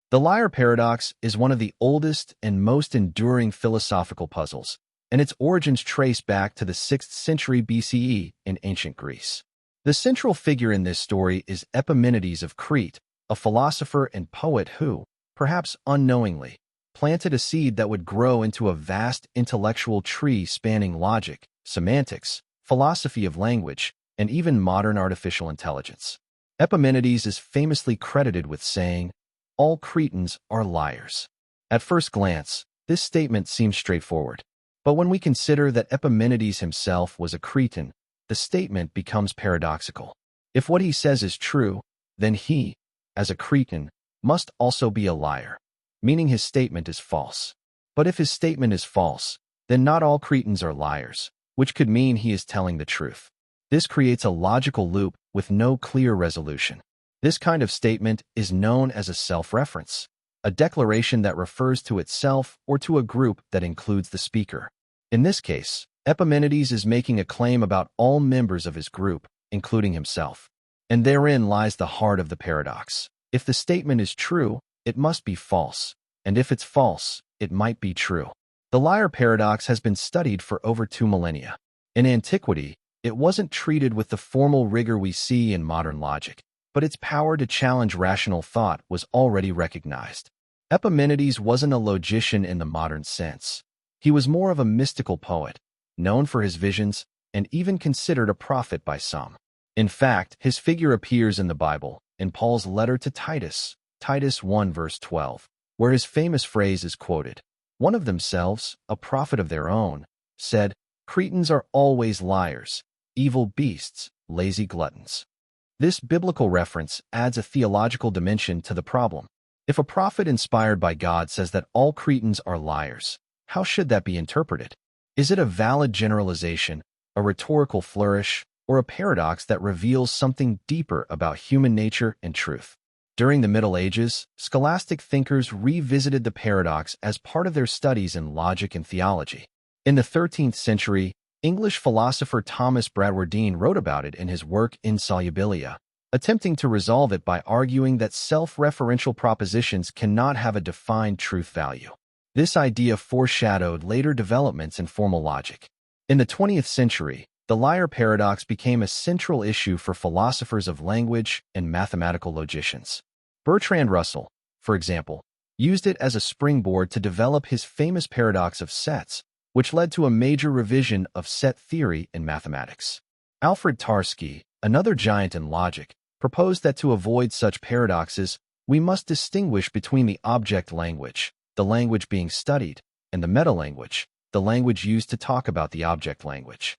The liar paradox is one of the oldest and most enduring philosophical puzzles, and its origins trace back to the 6th century BCE in ancient Greece. The central figure in this story is Epimenides of Crete, a philosopher and poet who, perhaps unknowingly, planted a seed that would grow into a vast intellectual tree spanning logic, semantics, philosophy of language, and even modern artificial intelligence. Epimenides is famously credited with saying, "All Cretans are liars." At first glance, this statement seems straightforward. But when we consider that Epimenides himself was a Cretan, the statement becomes paradoxical. If what he says is true, then he, as a Cretan, must also be a liar, meaning his statement is false. But if his statement is false, then not all Cretans are liars, which could mean he is telling the truth. This creates a logical loop with no clear resolution. This kind of statement is known as a self-reference, a declaration that refers to itself or to a group that includes the speaker. In this case, Epimenides is making a claim about all members of his group, including himself. And therein lies the heart of the paradox. If the statement is true, it must be false, and if it's false, it might be true. The liar paradox has been studied for over 2 millennia. In antiquity, it wasn't treated with the formal rigor we see in modern logic, but its power to challenge rational thought was already recognized. Epimenides wasn't a logician in the modern sense. He was more of a mystical poet, known for his visions, and even considered a prophet by some. In fact, his figure appears in the Bible, in Paul's letter to Titus, Titus 1 verse 12, where his famous phrase is quoted. One of themselves, a prophet of their own, said, "Cretans are always liars, evil beasts, lazy gluttons." This biblical reference adds a theological dimension to the problem. If a prophet inspired by God says that all Cretans are liars, how should that be interpreted? Is it a valid generalization, a rhetorical flourish, or a paradox that reveals something deeper about human nature and truth? During the Middle Ages, scholastic thinkers revisited the paradox as part of their studies in logic and theology. In the 13th century, English philosopher Thomas Bradwardine wrote about it in his work Insolubilia, attempting to resolve it by arguing that self-referential propositions cannot have a defined truth value. This idea foreshadowed later developments in formal logic. In the 20th century, the liar paradox became a central issue for philosophers of language and mathematical logicians. Bertrand Russell, for example, used it as a springboard to develop his famous paradox of sets, which led to a major revision of set theory in mathematics. Alfred Tarski, another giant in logic, proposed that to avoid such paradoxes, we must distinguish between the object language, the language being studied, and the metalanguage, the language used to talk about the object language.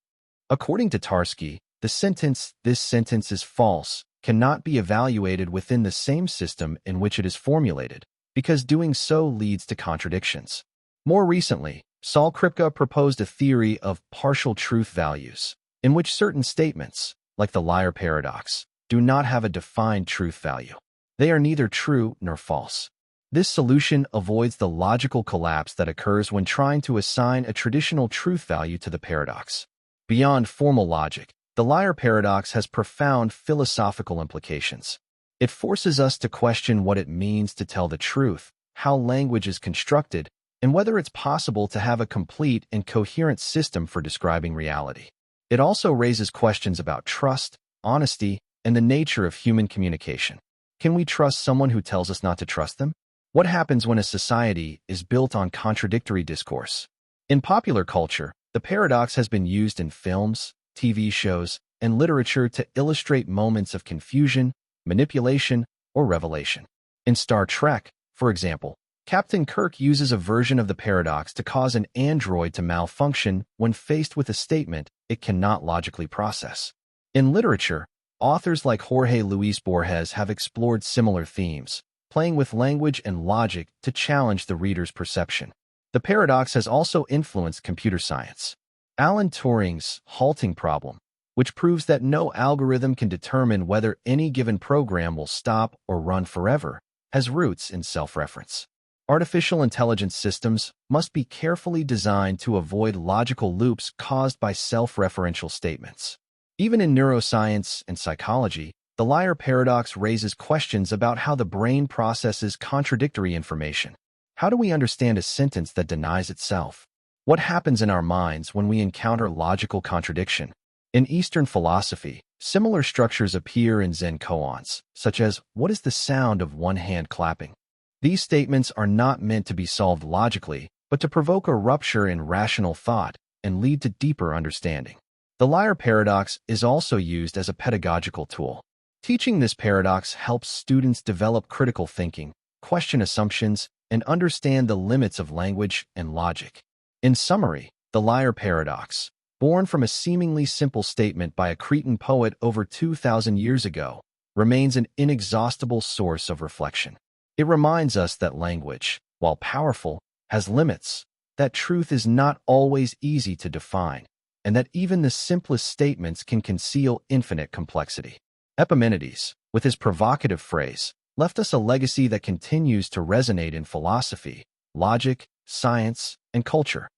According to Tarski, the sentence, "This sentence is false," cannot be evaluated within the same system in which it is formulated, because doing so leads to contradictions. More recently, Saul Kripke proposed a theory of partial truth values, in which certain statements, like the liar paradox, do not have a defined truth value. They are neither true nor false. This solution avoids the logical collapse that occurs when trying to assign a traditional truth value to the paradox. Beyond formal logic, the liar paradox has profound philosophical implications. It forces us to question what it means to tell the truth, how language is constructed, and whether it's possible to have a complete and coherent system for describing reality. It also raises questions about trust, honesty, and the nature of human communication. Can we trust someone who tells us not to trust them? What happens when a society is built on contradictory discourse? In popular culture, the paradox has been used in films, TV shows, and literature to illustrate moments of confusion, manipulation, or revelation. In Star Trek, for example, Captain Kirk uses a version of the paradox to cause an android to malfunction when faced with a statement it cannot logically process. In literature, authors like Jorge Luis Borges have explored similar themes, playing with language and logic to challenge the reader's perception. The paradox has also influenced computer science. Alan Turing's halting problem, which proves that no algorithm can determine whether any given program will stop or run forever, has roots in self-reference. Artificial intelligence systems must be carefully designed to avoid logical loops caused by self-referential statements. Even in neuroscience and psychology, the liar paradox raises questions about how the brain processes contradictory information. How do we understand a sentence that denies itself? What happens in our minds when we encounter logical contradiction? In Eastern philosophy, similar structures appear in Zen koans, such as, "What is the sound of one hand clapping?" These statements are not meant to be solved logically, but to provoke a rupture in rational thought and lead to deeper understanding. The liar paradox is also used as a pedagogical tool. Teaching this paradox helps students develop critical thinking, question assumptions, and understand the limits of language and logic. In summary, the liar paradox, born from a seemingly simple statement by a Cretan poet over 2,000 years ago, remains an inexhaustible source of reflection. It reminds us that language, while powerful, has limits, that truth is not always easy to define, and that even the simplest statements can conceal infinite complexity. Epimenides, with his provocative phrase, left us a legacy that continues to resonate in philosophy, logic, science, and culture.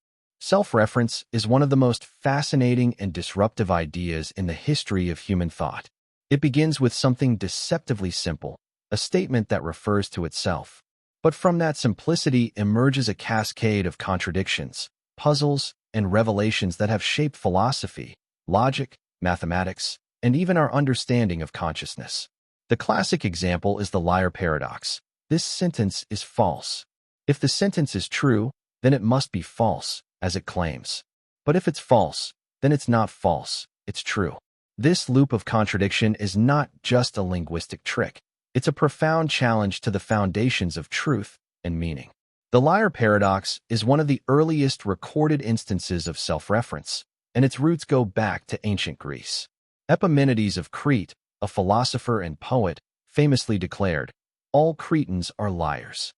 Self-reference is one of the most fascinating and disruptive ideas in the history of human thought. It begins with something deceptively simple, a statement that refers to itself. But from that simplicity emerges a cascade of contradictions, puzzles, and revelations that have shaped philosophy, logic, mathematics, and even our understanding of consciousness. The classic example is the liar paradox. This sentence is false. If the sentence is true, then it must be false, as it claims. But if it's false, then it's not false, it's true. This loop of contradiction is not just a linguistic trick. It's a profound challenge to the foundations of truth and meaning. The liar paradox is one of the earliest recorded instances of self-reference, and its roots go back to ancient Greece. Epimenides of Crete, a philosopher and poet, famously declared, "All Cretans are liars."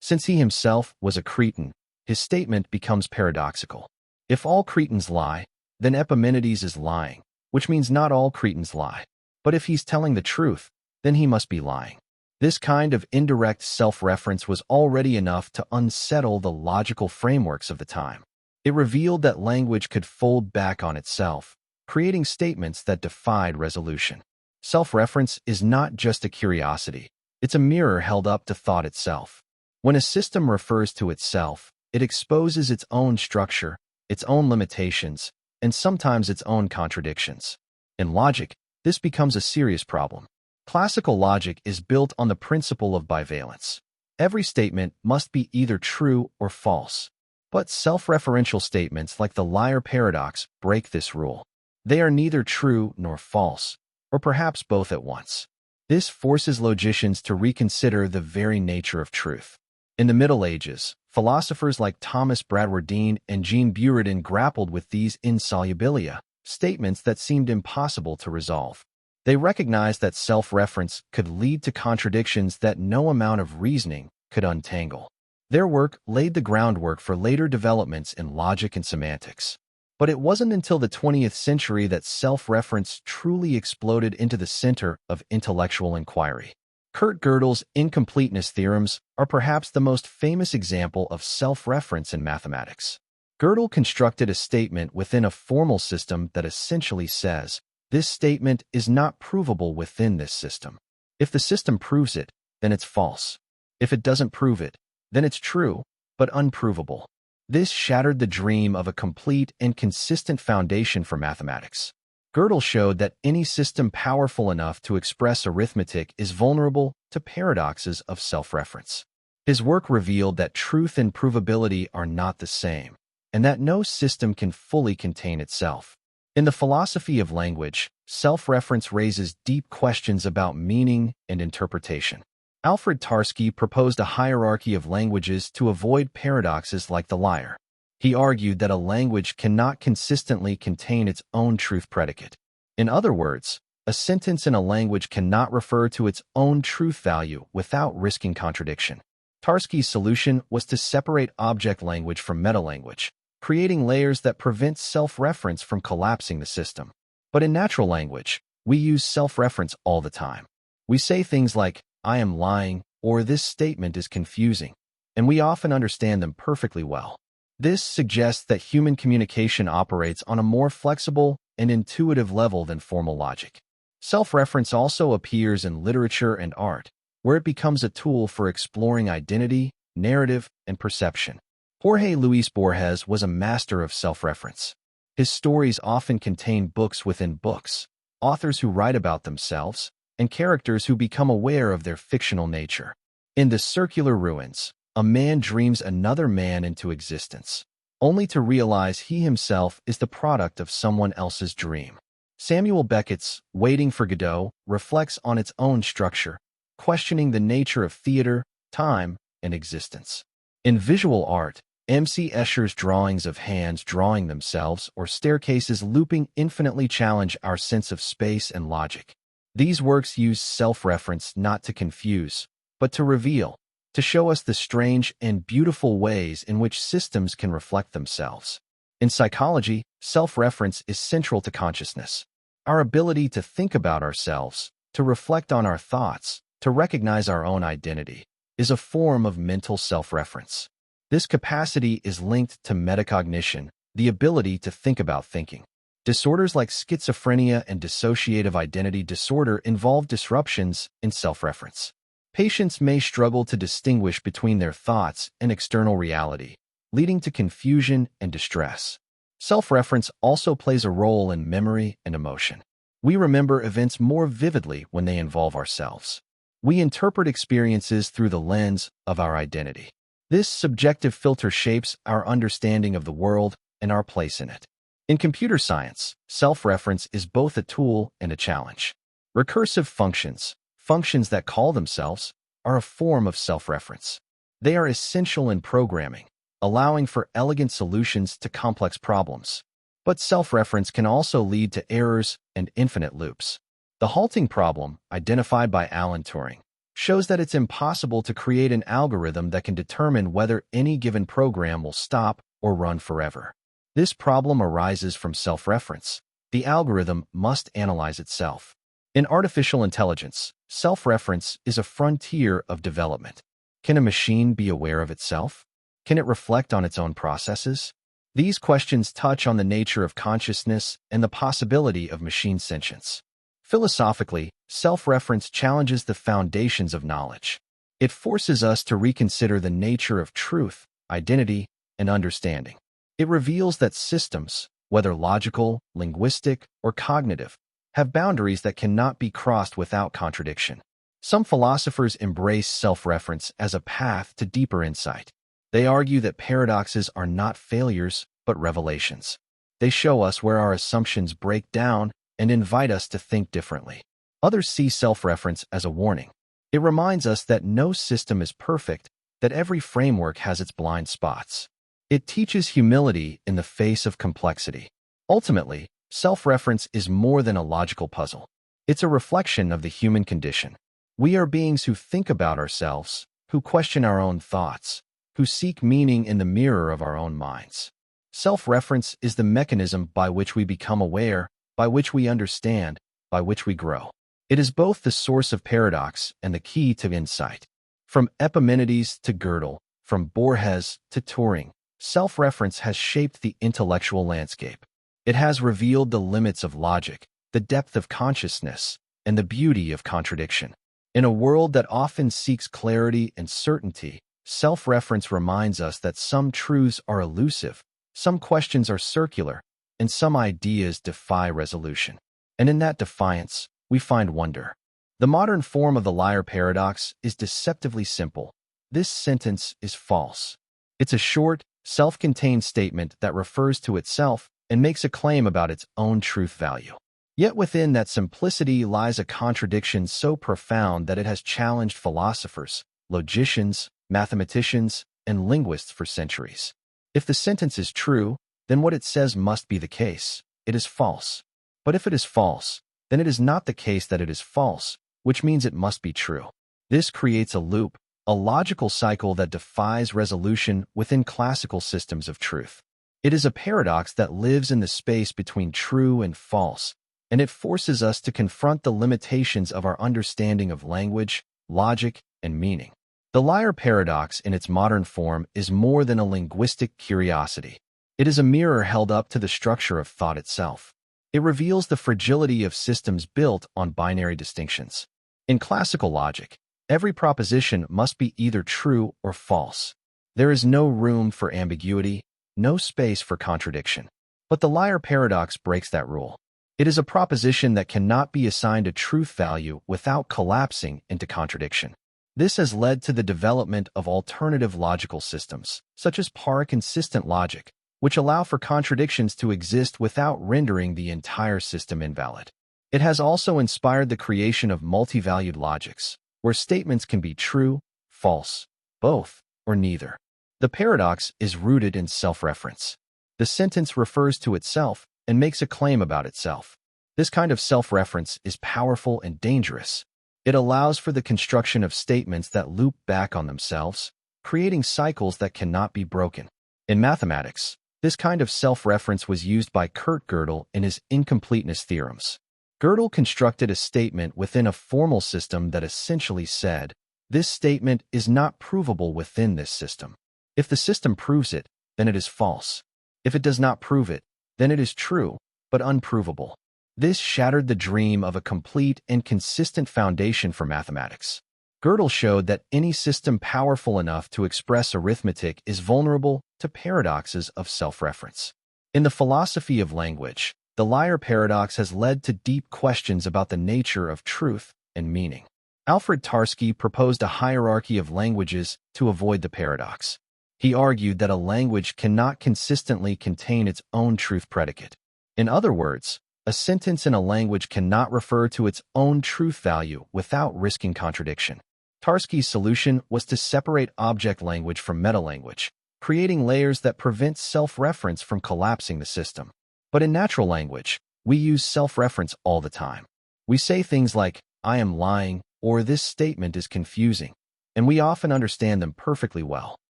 Since he himself was a Cretan, his statement becomes paradoxical. If all Cretans lie, then Epimenides is lying, which means not all Cretans lie. But if he's telling the truth, then he must be lying. This kind of indirect self-reference was already enough to unsettle the logical frameworks of the time. It revealed that language could fold back on itself, creating statements that defied resolution. Self-reference is not just a curiosity, it's a mirror held up to thought itself. When a system refers to itself, it exposes its own structure, its own limitations, and sometimes its own contradictions. In logic, this becomes a serious problem. Classical logic is built on the principle of bivalence. Every statement must be either true or false. But self-referential statements like the liar paradox break this rule. They are neither true nor false, or perhaps both at once. This forces logicians to reconsider the very nature of truth. In the Middle Ages, philosophers like Thomas Bradwardine and Jean Buridan grappled with these insolubilia, statements that seemed impossible to resolve. They recognized that self-reference could lead to contradictions that no amount of reasoning could untangle. Their work laid the groundwork for later developments in logic and semantics. But it wasn't until the 20th century that self-reference truly exploded into the center of intellectual inquiry. Kurt Gödel's incompleteness theorems are perhaps the most famous example of self-reference in mathematics. Gödel constructed a statement within a formal system that essentially says, "This statement is not provable within this system. If the system proves it, then it's false. If it doesn't prove it, then it's true, but unprovable." This shattered the dream of a complete and consistent foundation for mathematics. Gödel showed that any system powerful enough to express arithmetic is vulnerable to paradoxes of self-reference. His work revealed that truth and provability are not the same, and that no system can fully contain itself. In the philosophy of language, self-reference raises deep questions about meaning and interpretation. Alfred Tarski proposed a hierarchy of languages to avoid paradoxes like the liar. He argued that a language cannot consistently contain its own truth predicate. In other words, a sentence in a language cannot refer to its own truth value without risking contradiction. Tarski's solution was to separate object language from metalanguage, creating layers that prevent self-reference from collapsing the system. But in natural language, we use self-reference all the time. We say things like, "I am lying," or "this statement is confusing," and we often understand them perfectly well. This suggests that human communication operates on a more flexible and intuitive level than formal logic. Self-reference also appears in literature and art, where it becomes a tool for exploring identity, narrative, and perception. Jorge Luis Borges was a master of self-reference. His stories often contain books within books, authors who write about themselves, and characters who become aware of their fictional nature. In The Circular Ruins, a man dreams another man into existence, only to realize he himself is the product of someone else's dream. Samuel Beckett's Waiting for Godot reflects on its own structure, questioning the nature of theater, time, and existence. In visual art, M.C. Escher's drawings of hands drawing themselves or staircases looping infinitely challenge our sense of space and logic. These works use self-reference not to confuse, but to reveal, to show us the strange and beautiful ways in which systems can reflect themselves. In psychology, self-reference is central to consciousness. Our ability to think about ourselves, to reflect on our thoughts, to recognize our own identity, is a form of mental self-reference. This capacity is linked to metacognition, the ability to think about thinking. Disorders like schizophrenia and dissociative identity disorder involve disruptions in self-reference. Patients may struggle to distinguish between their thoughts and external reality, leading to confusion and distress. Self-reference also plays a role in memory and emotion. We remember events more vividly when they involve ourselves. We interpret experiences through the lens of our identity. This subjective filter shapes our understanding of the world and our place in it. In computer science, self-reference is both a tool and a challenge. Recursive functions, functions that call themselves, are a form of self-reference. They are essential in programming, allowing for elegant solutions to complex problems. But self-reference can also lead to errors and infinite loops. The halting problem, identified by Alan Turing, shows that it's impossible to create an algorithm that can determine whether any given program will stop or run forever. This problem arises from self-reference. The algorithm must analyze itself. In artificial intelligence, self-reference is a frontier of development. Can a machine be aware of itself? Can it reflect on its own processes? These questions touch on the nature of consciousness and the possibility of machine sentience. Philosophically, self-reference challenges the foundations of knowledge. It forces us to reconsider the nature of truth, identity, and understanding. It reveals that systems, whether logical, linguistic, or cognitive, have boundaries that cannot be crossed without contradiction. Some philosophers embrace self-reference as a path to deeper insight. They argue that paradoxes are not failures, but revelations. They show us where our assumptions break down and invite us to think differently. Others see self-reference as a warning. It reminds us that no system is perfect, that every framework has its blind spots. It teaches humility in the face of complexity. Ultimately, self-reference is more than a logical puzzle. It's a reflection of the human condition. We are beings who think about ourselves, who question our own thoughts, who seek meaning in the mirror of our own minds. Self-reference is the mechanism by which we become aware, by which we understand, by which we grow. It is both the source of paradox and the key to insight. From Epimenides to Gödel, from Borges to Turing, self-reference has shaped the intellectual landscape. It has revealed the limits of logic, the depth of consciousness, and the beauty of contradiction. In a world that often seeks clarity and certainty, self-reference reminds us that some truths are elusive, some questions are circular, and some ideas defy resolution. And in that defiance, we find wonder. The modern form of the liar paradox is deceptively simple. This sentence is false. It's a short, self-contained statement that refers to itself and makes a claim about its own truth value. Yet within that simplicity lies a contradiction so profound that it has challenged philosophers, logicians, mathematicians, and linguists for centuries. If the sentence is true, then what it says must be the case. It is false. But if it is false, then it is not the case that it is false, which means it must be true. This creates a loop, a logical cycle that defies resolution within classical systems of truth. It is a paradox that lives in the space between true and false, and it forces us to confront the limitations of our understanding of language, logic, and meaning. The liar paradox in its modern form is more than a linguistic curiosity. It is a mirror held up to the structure of thought itself. It reveals the fragility of systems built on binary distinctions. In classical logic, every proposition must be either true or false. There is no room for ambiguity, no space for contradiction. But the liar paradox breaks that rule. It is a proposition that cannot be assigned a truth value without collapsing into contradiction. This has led to the development of alternative logical systems, such as para-consistent logic, which allow for contradictions to exist without rendering the entire system invalid. It has also inspired the creation of multi-valued logics, where statements can be true, false, both, or neither. The paradox is rooted in self-reference. The sentence refers to itself and makes a claim about itself. This kind of self-reference is powerful and dangerous. It allows for the construction of statements that loop back on themselves, creating cycles that cannot be broken. In mathematics, this kind of self-reference was used by Kurt Gödel in his incompleteness theorems. Gödel constructed a statement within a formal system that essentially said, this statement is not provable within this system. If the system proves it, then it is false. If it does not prove it, then it is true, but unprovable. This shattered the dream of a complete and consistent foundation for mathematics. Gödel showed that any system powerful enough to express arithmetic is vulnerable to paradoxes of self-reference. In the philosophy of language, the liar paradox has led to deep questions about the nature of truth and meaning. Alfred Tarski proposed a hierarchy of languages to avoid the paradox. He argued that a language cannot consistently contain its own truth predicate. In other words, a sentence in a language cannot refer to its own truth value without risking contradiction. Tarski's solution was to separate object language from metalanguage, creating layers that prevent self-reference from collapsing the system. But in natural language, we use self-reference all the time. We say things like, I am lying, or this statement is confusing, and we often understand them perfectly well.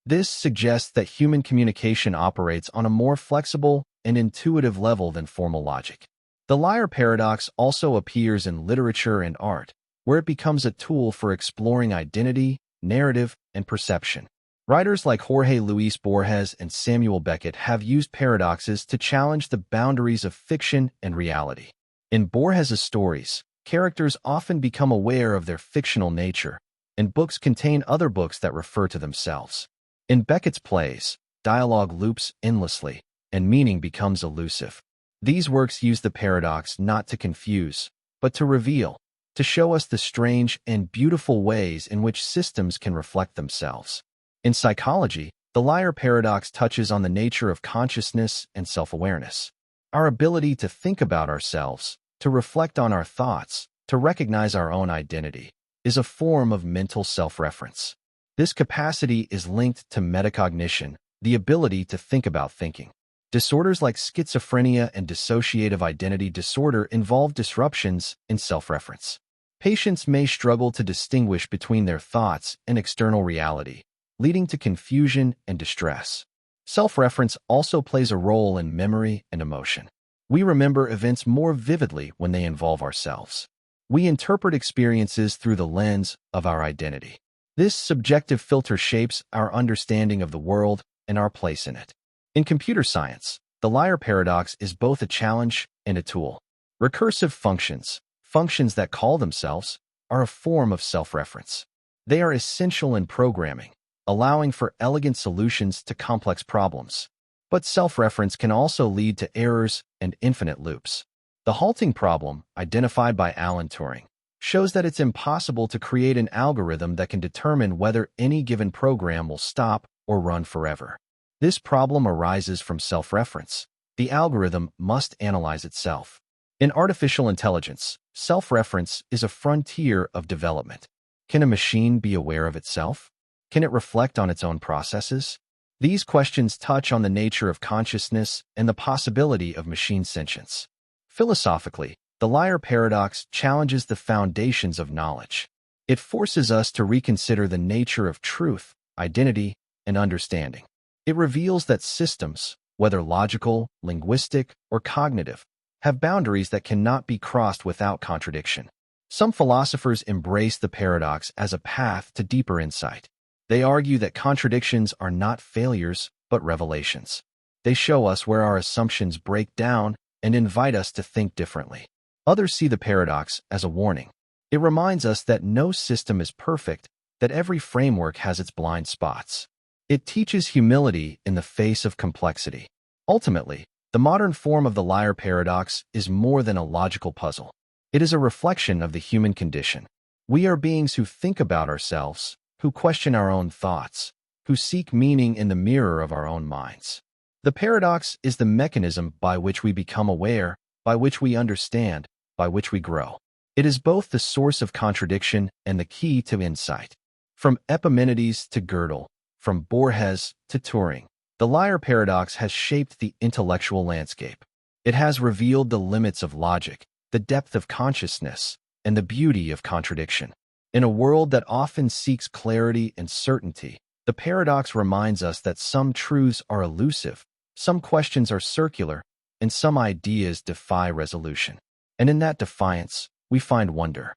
This suggests that human communication operates on a more flexible and intuitive level than formal logic. The liar paradox also appears in literature and art, where it becomes a tool for exploring identity, narrative, and perception. Writers like Jorge Luis Borges and Samuel Beckett have used paradoxes to challenge the boundaries of fiction and reality. In Borges' stories, characters often become aware of their fictional nature, and books contain other books that refer to themselves. In Beckett's plays, dialogue loops endlessly, and meaning becomes elusive. These works use the paradox not to confuse, but to reveal, to show us the strange and beautiful ways in which systems can reflect themselves. In psychology, the liar paradox touches on the nature of consciousness and self-awareness. Our ability to think about ourselves, to reflect on our thoughts, to recognize our own identity, is a form of mental self-reference. This capacity is linked to metacognition, the ability to think about thinking. Disorders like schizophrenia and dissociative identity disorder involve disruptions in self-reference. Patients may struggle to distinguish between their thoughts and external reality, leading to confusion and distress. Self-reference also plays a role in memory and emotion. We remember events more vividly when they involve ourselves. We interpret experiences through the lens of our identity. This subjective filter shapes our understanding of the world and our place in it. In computer science, the liar paradox is both a challenge and a tool. Recursive functions, functions that call themselves, are a form of self-reference. They are essential in programming, allowing for elegant solutions to complex problems. But self-reference can also lead to errors and infinite loops. The halting problem, identified by Alan Turing, shows that it's impossible to create an algorithm that can determine whether any given program will stop or run forever. This problem arises from self-reference. The algorithm must analyze itself. In artificial intelligence, self-reference is a frontier of development. Can a machine be aware of itself? Can it reflect on its own processes? These questions touch on the nature of consciousness and the possibility of machine sentience. Philosophically, the liar paradox challenges the foundations of knowledge. It forces us to reconsider the nature of truth, identity, and understanding. It reveals that systems, whether logical, linguistic, or cognitive, have boundaries that cannot be crossed without contradiction. Some philosophers embrace the paradox as a path to deeper insight. They argue that contradictions are not failures, but revelations. They show us where our assumptions break down and invite us to think differently. Others see the paradox as a warning. It reminds us that no system is perfect, that every framework has its blind spots. It teaches humility in the face of complexity. Ultimately, the modern form of the liar paradox is more than a logical puzzle. It is a reflection of the human condition. We are beings who think about ourselves, who question our own thoughts, who seek meaning in the mirror of our own minds. The paradox is the mechanism by which we become aware, by which we understand, by which we grow. It is both the source of contradiction and the key to insight. From Epimenides to Gödel, from Borges to Turing, the liar paradox has shaped the intellectual landscape. It has revealed the limits of logic, the depth of consciousness, and the beauty of contradiction. In a world that often seeks clarity and certainty, the paradox reminds us that some truths are elusive, some questions are circular, and some ideas defy resolution. And in that defiance, we find wonder.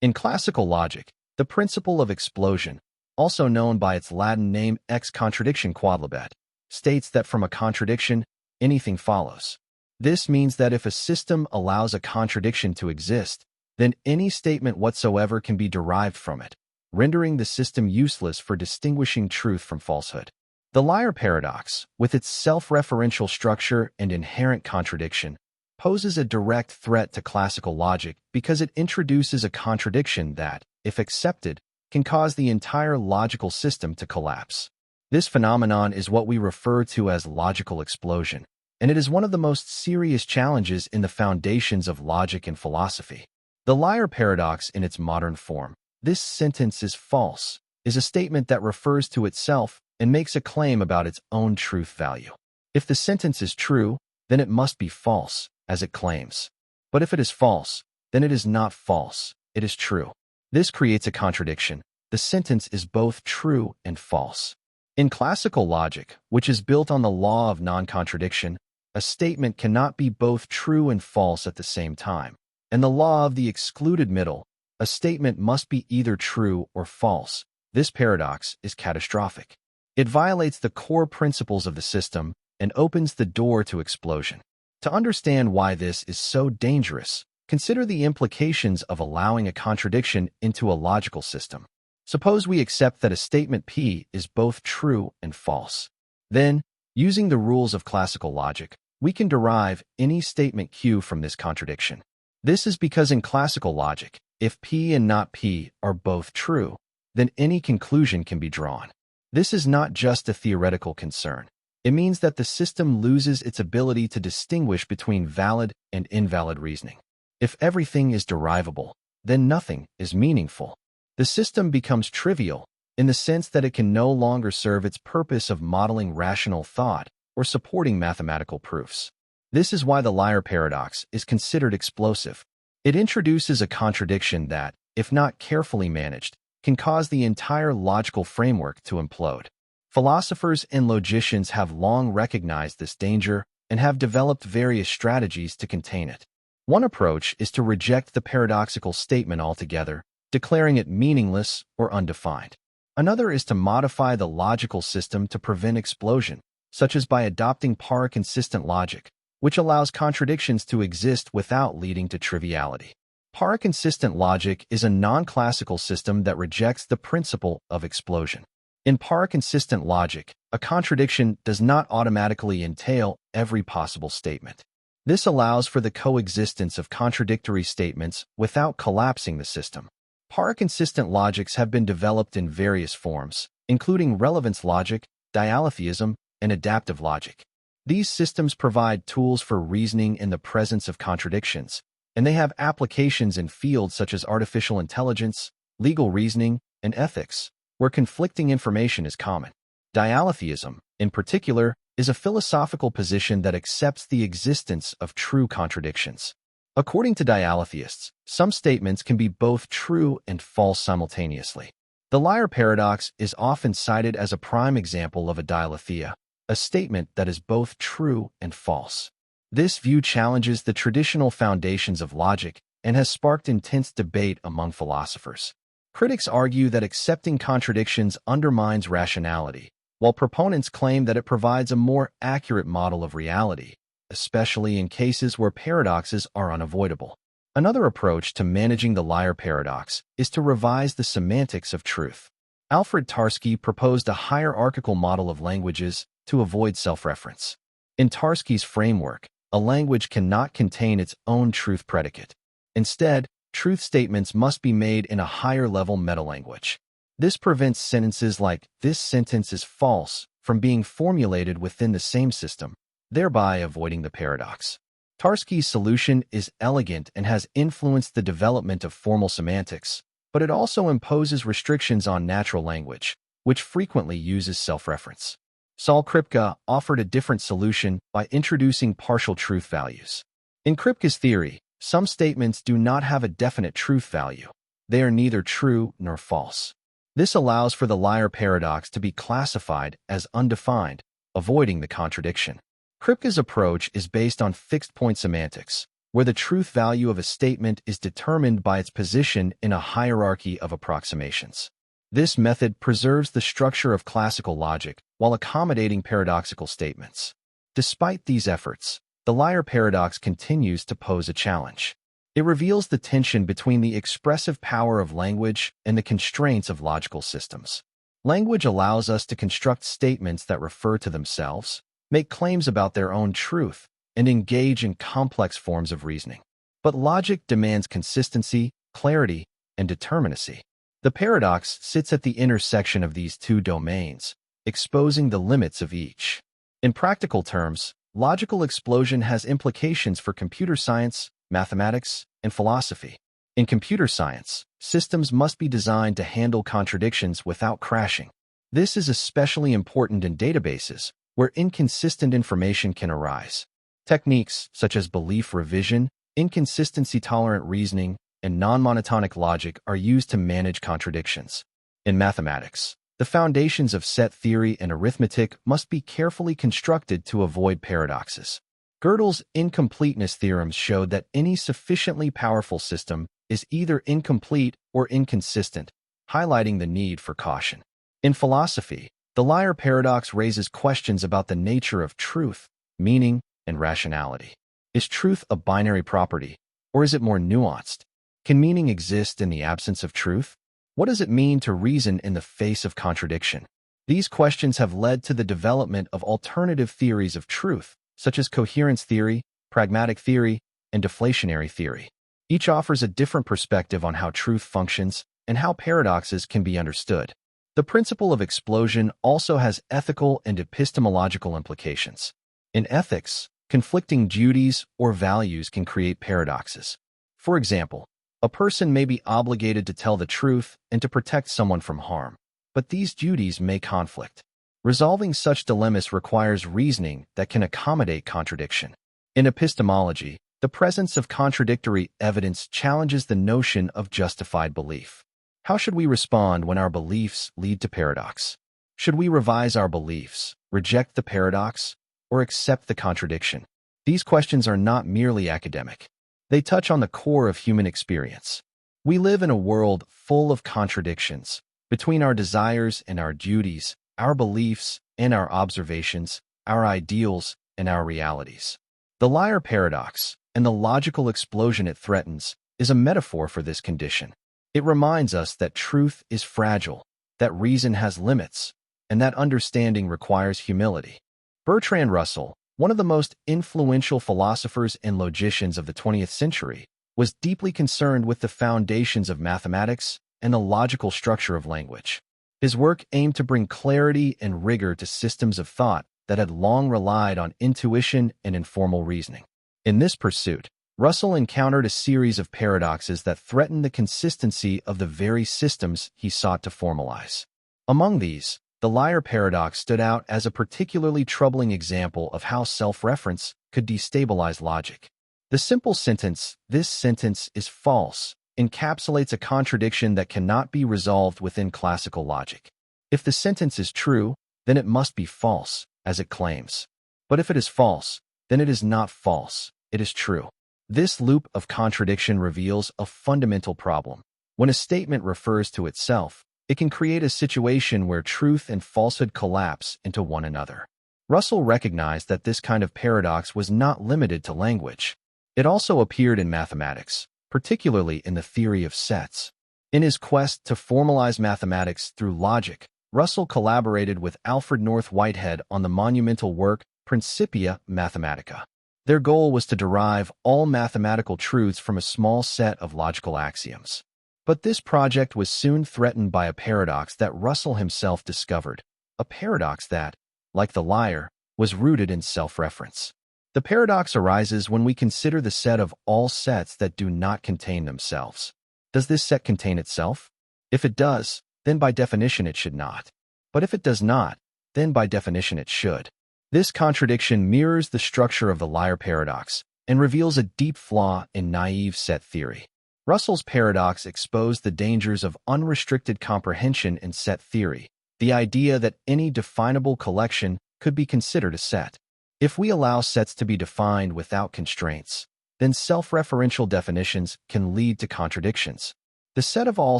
In classical logic, the principle of explosion, also known by its Latin name ex contradiction quodlibet, states that from a contradiction, anything follows. This means that if a system allows a contradiction to exist, then any statement whatsoever can be derived from it, rendering the system useless for distinguishing truth from falsehood. The liar paradox, with its self-referential structure and inherent contradiction, poses a direct threat to classical logic because it introduces a contradiction that, if accepted, can cause the entire logical system to collapse. This phenomenon is what we refer to as logical explosion, and it is one of the most serious challenges in the foundations of logic and philosophy. The liar paradox in its modern form, "This sentence is false," is a statement that refers to itself and makes a claim about its own truth value. If the sentence is true, then it must be false, as it claims. But if it is false, then it is not false, it is true. This creates a contradiction. The sentence is both true and false. In classical logic, which is built on the law of non-contradiction, a statement cannot be both true and false at the same time. In the law of the excluded middle, a statement must be either true or false. This paradox is catastrophic. It violates the core principles of the system and opens the door to explosion. To understand why this is so dangerous, consider the implications of allowing a contradiction into a logical system. Suppose we accept that a statement P is both true and false. Then, using the rules of classical logic, we can derive any statement Q from this contradiction. This is because in classical logic, if P and not P are both true, then any conclusion can be drawn. This is not just a theoretical concern. It means that the system loses its ability to distinguish between valid and invalid reasoning. If everything is derivable, then nothing is meaningful. The system becomes trivial in the sense that it can no longer serve its purpose of modeling rational thought or supporting mathematical proofs. This is why the liar paradox is considered explosive. It introduces a contradiction that, if not carefully managed, can cause the entire logical framework to implode. Philosophers and logicians have long recognized this danger and have developed various strategies to contain it. One approach is to reject the paradoxical statement altogether, declaring it meaningless or undefined. Another is to modify the logical system to prevent explosion, such as by adopting para-consistent logic, which allows contradictions to exist without leading to triviality. Para-consistent logic is a non-classical system that rejects the principle of explosion. In para-consistent logic, a contradiction does not automatically entail every possible statement. This allows for the coexistence of contradictory statements without collapsing the system. Para-consistent logics have been developed in various forms, including relevance logic, dialetheism, and adaptive logic. These systems provide tools for reasoning in the presence of contradictions, and they have applications in fields such as artificial intelligence, legal reasoning, and ethics, where conflicting information is common. Dialetheism, in particular, is a philosophical position that accepts the existence of true contradictions. According to dialetheists, some statements can be both true and false simultaneously. The liar paradox is often cited as a prime example of a dialetheia, a statement that is both true and false. This view challenges the traditional foundations of logic and has sparked intense debate among philosophers. Critics argue that accepting contradictions undermines rationality, while proponents claim that it provides a more accurate model of reality. especially in cases where paradoxes are unavoidable. Another approach to managing the liar paradox is to revise the semantics of truth. Alfred Tarski proposed a hierarchical model of languages to avoid self-reference. In Tarski's framework, a language cannot contain its own truth predicate. Instead, truth statements must be made in a higher-level metalanguage. This prevents sentences like, "This sentence is false," from being formulated within the same system, thereby avoiding the paradox. Tarski's solution is elegant and has influenced the development of formal semantics, but it also imposes restrictions on natural language, which frequently uses self-reference. Saul Kripke offered a different solution by introducing partial truth values. In Kripke's theory, some statements do not have a definite truth value. They are neither true nor false. This allows for the liar paradox to be classified as undefined, avoiding the contradiction. Kripke's approach is based on fixed-point semantics, where the truth value of a statement is determined by its position in a hierarchy of approximations. This method preserves the structure of classical logic while accommodating paradoxical statements. Despite these efforts, the liar paradox continues to pose a challenge. It reveals the tension between the expressive power of language and the constraints of logical systems. Language allows us to construct statements that refer to themselves, make claims about their own truth, and engage in complex forms of reasoning. But logic demands consistency, clarity, and determinacy. The paradox sits at the intersection of these two domains, exposing the limits of each. In practical terms, logical explosion has implications for computer science, mathematics, and philosophy. In computer science, systems must be designed to handle contradictions without crashing. This is especially important in databases, where inconsistent information can arise. Techniques such as belief revision, inconsistency-tolerant reasoning, and non-monotonic logic are used to manage contradictions. In mathematics, the foundations of set theory and arithmetic must be carefully constructed to avoid paradoxes. Gödel's incompleteness theorems showed that any sufficiently powerful system is either incomplete or inconsistent, highlighting the need for caution. In philosophy, the liar paradox raises questions about the nature of truth, meaning, and rationality. Is truth a binary property, or is it more nuanced? Can meaning exist in the absence of truth? What does it mean to reason in the face of contradiction? These questions have led to the development of alternative theories of truth, such as coherence theory, pragmatic theory, and deflationary theory. Each offers a different perspective on how truth functions and how paradoxes can be understood. The principle of explosion also has ethical and epistemological implications. In ethics, conflicting duties or values can create paradoxes. For example, a person may be obligated to tell the truth and to protect someone from harm, but these duties may conflict. Resolving such dilemmas requires reasoning that can accommodate contradiction. In epistemology, the presence of contradictory evidence challenges the notion of justified belief. How should we respond when our beliefs lead to paradox? Should we revise our beliefs, reject the paradox, or accept the contradiction? These questions are not merely academic. They touch on the core of human experience. We live in a world full of contradictions between our desires and our duties, our beliefs and our observations, our ideals and our realities. The liar paradox, and the logical explosion it threatens, is a metaphor for this condition. It reminds us that truth is fragile, that reason has limits, and that understanding requires humility. Bertrand Russell, one of the most influential philosophers and logicians of the 20th century, was deeply concerned with the foundations of mathematics and the logical structure of language. His work aimed to bring clarity and rigor to systems of thought that had long relied on intuition and informal reasoning. In this pursuit, Russell encountered a series of paradoxes that threatened the consistency of the very systems he sought to formalize. Among these, the liar paradox stood out as a particularly troubling example of how self-reference could destabilize logic. The simple sentence, "This sentence is false," encapsulates a contradiction that cannot be resolved within classical logic. If the sentence is true, then it must be false, as it claims. But if it is false, then it is not false, it is true. This loop of contradiction reveals a fundamental problem. When a statement refers to itself, it can create a situation where truth and falsehood collapse into one another. Russell recognized that this kind of paradox was not limited to language. It also appeared in mathematics, particularly in the theory of sets. In his quest to formalize mathematics through logic, Russell collaborated with Alfred North Whitehead on the monumental work Principia Mathematica. Their goal was to derive all mathematical truths from a small set of logical axioms. But this project was soon threatened by a paradox that Russell himself discovered, a paradox that, like the liar, was rooted in self-reference. The paradox arises when we consider the set of all sets that do not contain themselves. Does this set contain itself? If it does, then by definition it should not. But if it does not, then by definition it should. This contradiction mirrors the structure of the liar paradox and reveals a deep flaw in naive set theory. Russell's paradox exposed the dangers of unrestricted comprehension in set theory, the idea that any definable collection could be considered a set. If we allow sets to be defined without constraints, then self-referential definitions can lead to contradictions. The set of all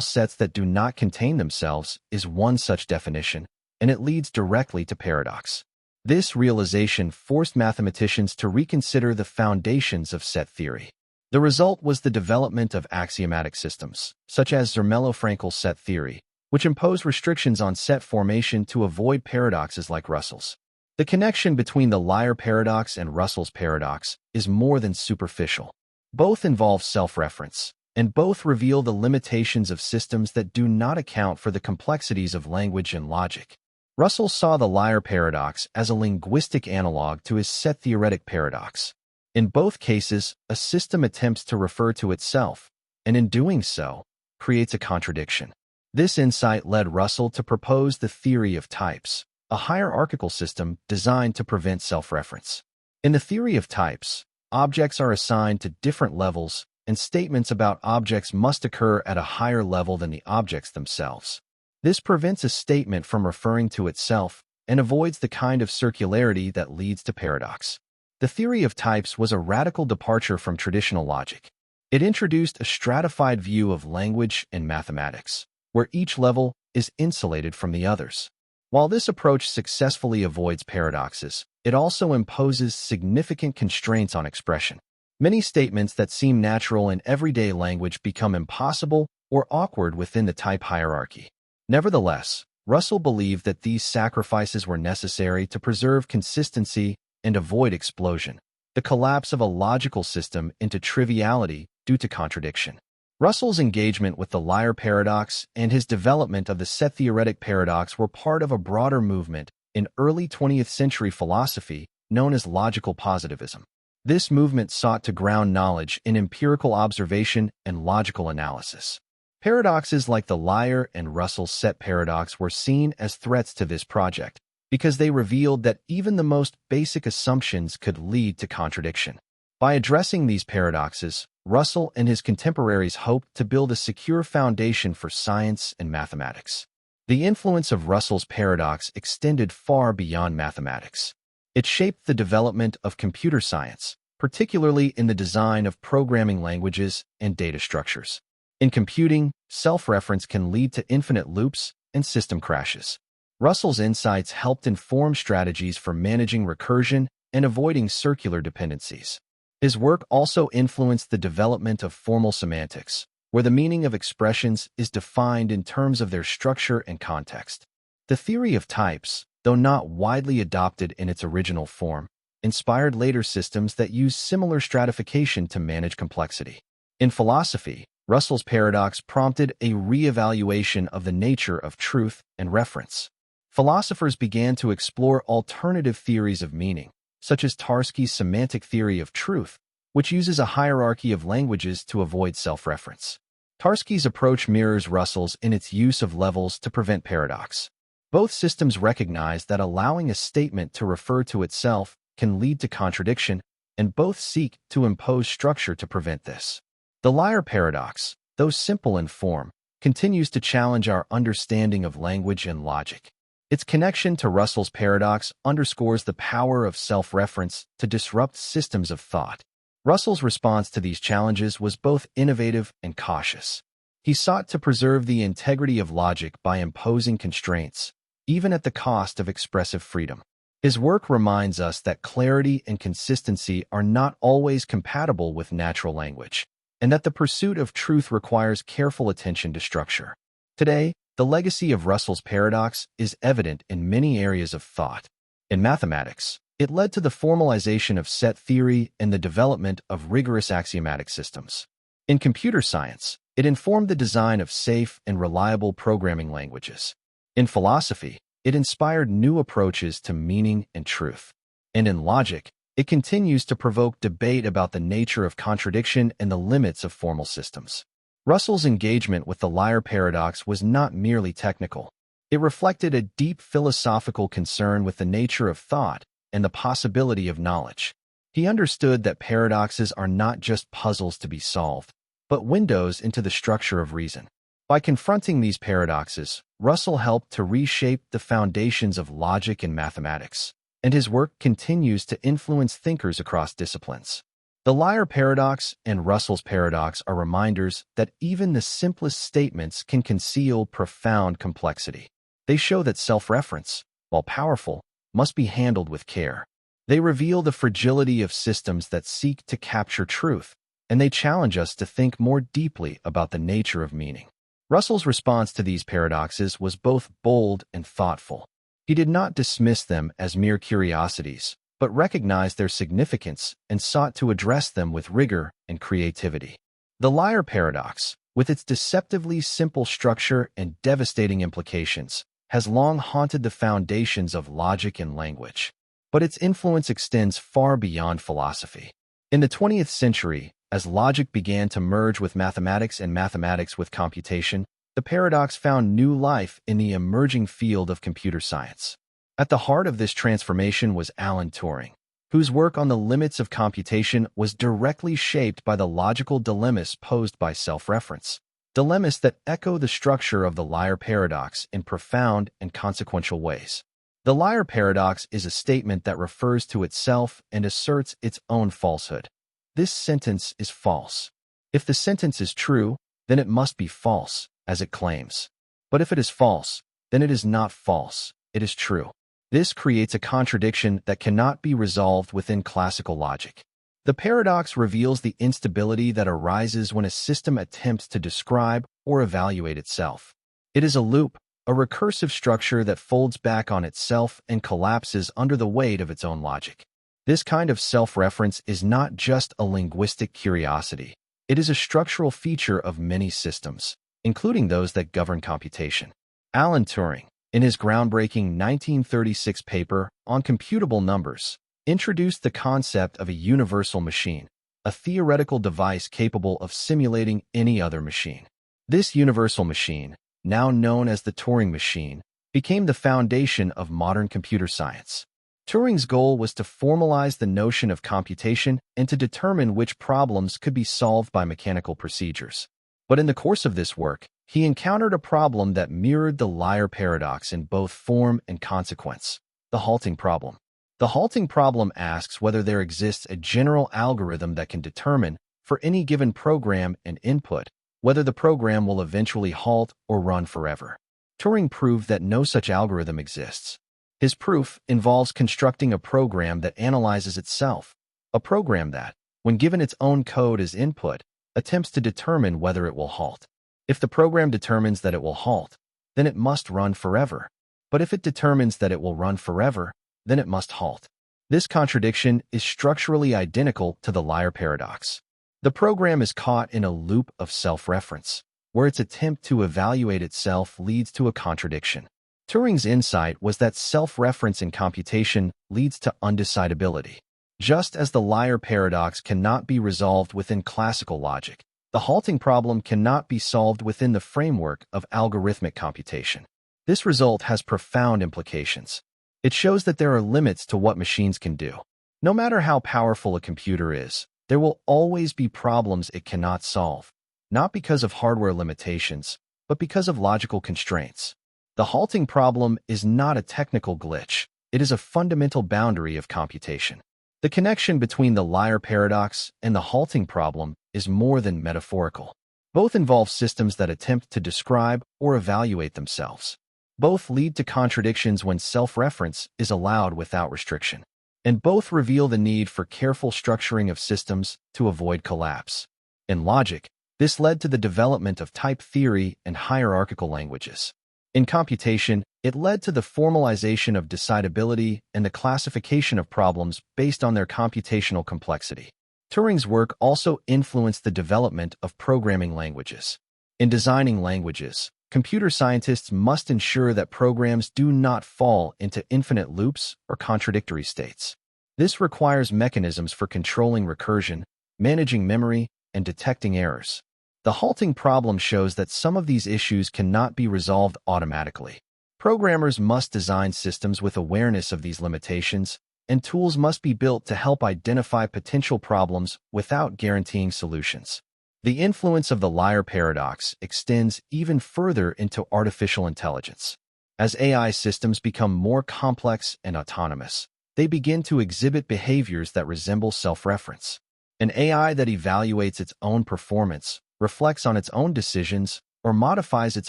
sets that do not contain themselves is one such definition, and it leads directly to paradox. This realization forced mathematicians to reconsider the foundations of set theory. The result was the development of axiomatic systems, such as Zermelo-Fraenkel set theory, which impose restrictions on set formation to avoid paradoxes like Russell's. The connection between the liar paradox and Russell's paradox is more than superficial. Both involve self-reference, and both reveal the limitations of systems that do not account for the complexities of language and logic. Russell saw the liar paradox as a linguistic analog to his set-theoretic paradox. In both cases, a system attempts to refer to itself, and in doing so, creates a contradiction. This insight led Russell to propose the theory of types, a hierarchical system designed to prevent self-reference. In the theory of types, objects are assigned to different levels, and statements about objects must occur at a higher level than the objects themselves. This prevents a statement from referring to itself and avoids the kind of circularity that leads to paradox. The theory of types was a radical departure from traditional logic. It introduced a stratified view of language and mathematics, where each level is insulated from the others. While this approach successfully avoids paradoxes, it also imposes significant constraints on expression. Many statements that seem natural in everyday language become impossible or awkward within the type hierarchy. Nevertheless, Russell believed that these sacrifices were necessary to preserve consistency and avoid explosion, the collapse of a logical system into triviality due to contradiction. Russell's engagement with the liar paradox and his development of the set-theoretic paradox were part of a broader movement in early 20th century philosophy known as logical positivism. This movement sought to ground knowledge in empirical observation and logical analysis. Paradoxes like the liar and Russell's set paradox were seen as threats to this project because they revealed that even the most basic assumptions could lead to contradiction. By addressing these paradoxes, Russell and his contemporaries hoped to build a secure foundation for science and mathematics. The influence of Russell's paradox extended far beyond mathematics. It shaped the development of computer science, particularly in the design of programming languages and data structures. In computing, self-reference can lead to infinite loops and system crashes. Russell's insights helped inform strategies for managing recursion and avoiding circular dependencies. His work also influenced the development of formal semantics, where the meaning of expressions is defined in terms of their structure and context. The theory of types, though not widely adopted in its original form, inspired later systems that use similar stratification to manage complexity. In philosophy, Russell's paradox prompted a re-evaluation of the nature of truth and reference. Philosophers began to explore alternative theories of meaning, such as Tarski's semantic theory of truth, which uses a hierarchy of languages to avoid self-reference. Tarski's approach mirrors Russell's in its use of levels to prevent paradox. Both systems recognize that allowing a statement to refer to itself can lead to contradiction, and both seek to impose structure to prevent this. The liar paradox, though simple in form, continues to challenge our understanding of language and logic. Its connection to Russell's paradox underscores the power of self-reference to disrupt systems of thought. Russell's response to these challenges was both innovative and cautious. He sought to preserve the integrity of logic by imposing constraints, even at the cost of expressive freedom. His work reminds us that clarity and consistency are not always compatible with natural language, and that the pursuit of truth requires careful attention to structure. Today, the legacy of Russell's paradox is evident in many areas of thought. In mathematics, it led to the formalization of set theory and the development of rigorous axiomatic systems. In computer science, it informed the design of safe and reliable programming languages. In philosophy, it inspired new approaches to meaning and truth. And in logic, it continues to provoke debate about the nature of contradiction and the limits of formal systems. Russell's engagement with the liar paradox was not merely technical. It reflected a deep philosophical concern with the nature of thought and the possibility of knowledge. He understood that paradoxes are not just puzzles to be solved, but windows into the structure of reason. By confronting these paradoxes, Russell helped to reshape the foundations of logic and mathematics, and his work continues to influence thinkers across disciplines. The liar paradox and Russell's paradox are reminders that even the simplest statements can conceal profound complexity. They show that self-reference, while powerful, must be handled with care. They reveal the fragility of systems that seek to capture truth, and they challenge us to think more deeply about the nature of meaning. Russell's response to these paradoxes was both bold and thoughtful. He did not dismiss them as mere curiosities, but recognized their significance and sought to address them with rigor and creativity. The liar paradox, with its deceptively simple structure and devastating implications, has long haunted the foundations of logic and language. But its influence extends far beyond philosophy. In the 20th century, as logic began to merge with mathematics and mathematics with computation, the paradox found new life in the emerging field of computer science. At the heart of this transformation was Alan Turing, whose work on the limits of computation was directly shaped by the logical dilemmas posed by self-reference, dilemmas that echo the structure of the liar paradox in profound and consequential ways. The liar paradox is a statement that refers to itself and asserts its own falsehood. This sentence is false. If the sentence is true, then it must be false, as it claims. But if it is false, then it is not false, it is true. This creates a contradiction that cannot be resolved within classical logic. The paradox reveals the instability that arises when a system attempts to describe or evaluate itself. It is a loop, a recursive structure that folds back on itself and collapses under the weight of its own logic. This kind of self-reference is not just a linguistic curiosity. It is a structural feature of many systems, including those that govern computation. Alan Turing, in his groundbreaking 1936 paper on computable numbers, introduced the concept of a universal machine, a theoretical device capable of simulating any other machine. This universal machine, now known as the Turing machine, became the foundation of modern computer science. Turing's goal was to formalize the notion of computation and to determine which problems could be solved by mechanical procedures. But in the course of this work, he encountered a problem that mirrored the liar paradox in both form and consequence: the halting problem. The halting problem asks whether there exists a general algorithm that can determine, for any given program and input, whether the program will eventually halt or run forever. Turing proved that no such algorithm exists. His proof involves constructing a program that analyzes itself, a program that, when given its own code as input, attempts to determine whether it will halt. If the program determines that it will halt, then it must run forever. But if it determines that it will run forever, then it must halt. This contradiction is structurally identical to the liar paradox. The program is caught in a loop of self-reference, where its attempt to evaluate itself leads to a contradiction. Turing's insight was that self-reference in computation leads to undecidability. Just as the liar paradox cannot be resolved within classical logic, the halting problem cannot be solved within the framework of algorithmic computation. This result has profound implications. It shows that there are limits to what machines can do. No matter how powerful a computer is, there will always be problems it cannot solve, not because of hardware limitations, but because of logical constraints. The halting problem is not a technical glitch. It is a fundamental boundary of computation. The connection between the liar paradox and the halting problem is more than metaphorical. Both involve systems that attempt to describe or evaluate themselves. Both lead to contradictions when self-reference is allowed without restriction. And both reveal the need for careful structuring of systems to avoid collapse. In logic, this led to the development of type theory and hierarchical languages. In computation, it led to the formalization of decidability and the classification of problems based on their computational complexity. Turing's work also influenced the development of programming languages. In designing languages, computer scientists must ensure that programs do not fall into infinite loops or contradictory states. This requires mechanisms for controlling recursion, managing memory, and detecting errors. The halting problem shows that some of these issues cannot be resolved automatically. Programmers must design systems with awareness of these limitations, and tools must be built to help identify potential problems without guaranteeing solutions. The influence of the liar paradox extends even further into artificial intelligence. As AI systems become more complex and autonomous, they begin to exhibit behaviors that resemble self-reference. An AI that evaluates its own performance, reflects on its own decisions, or modifies its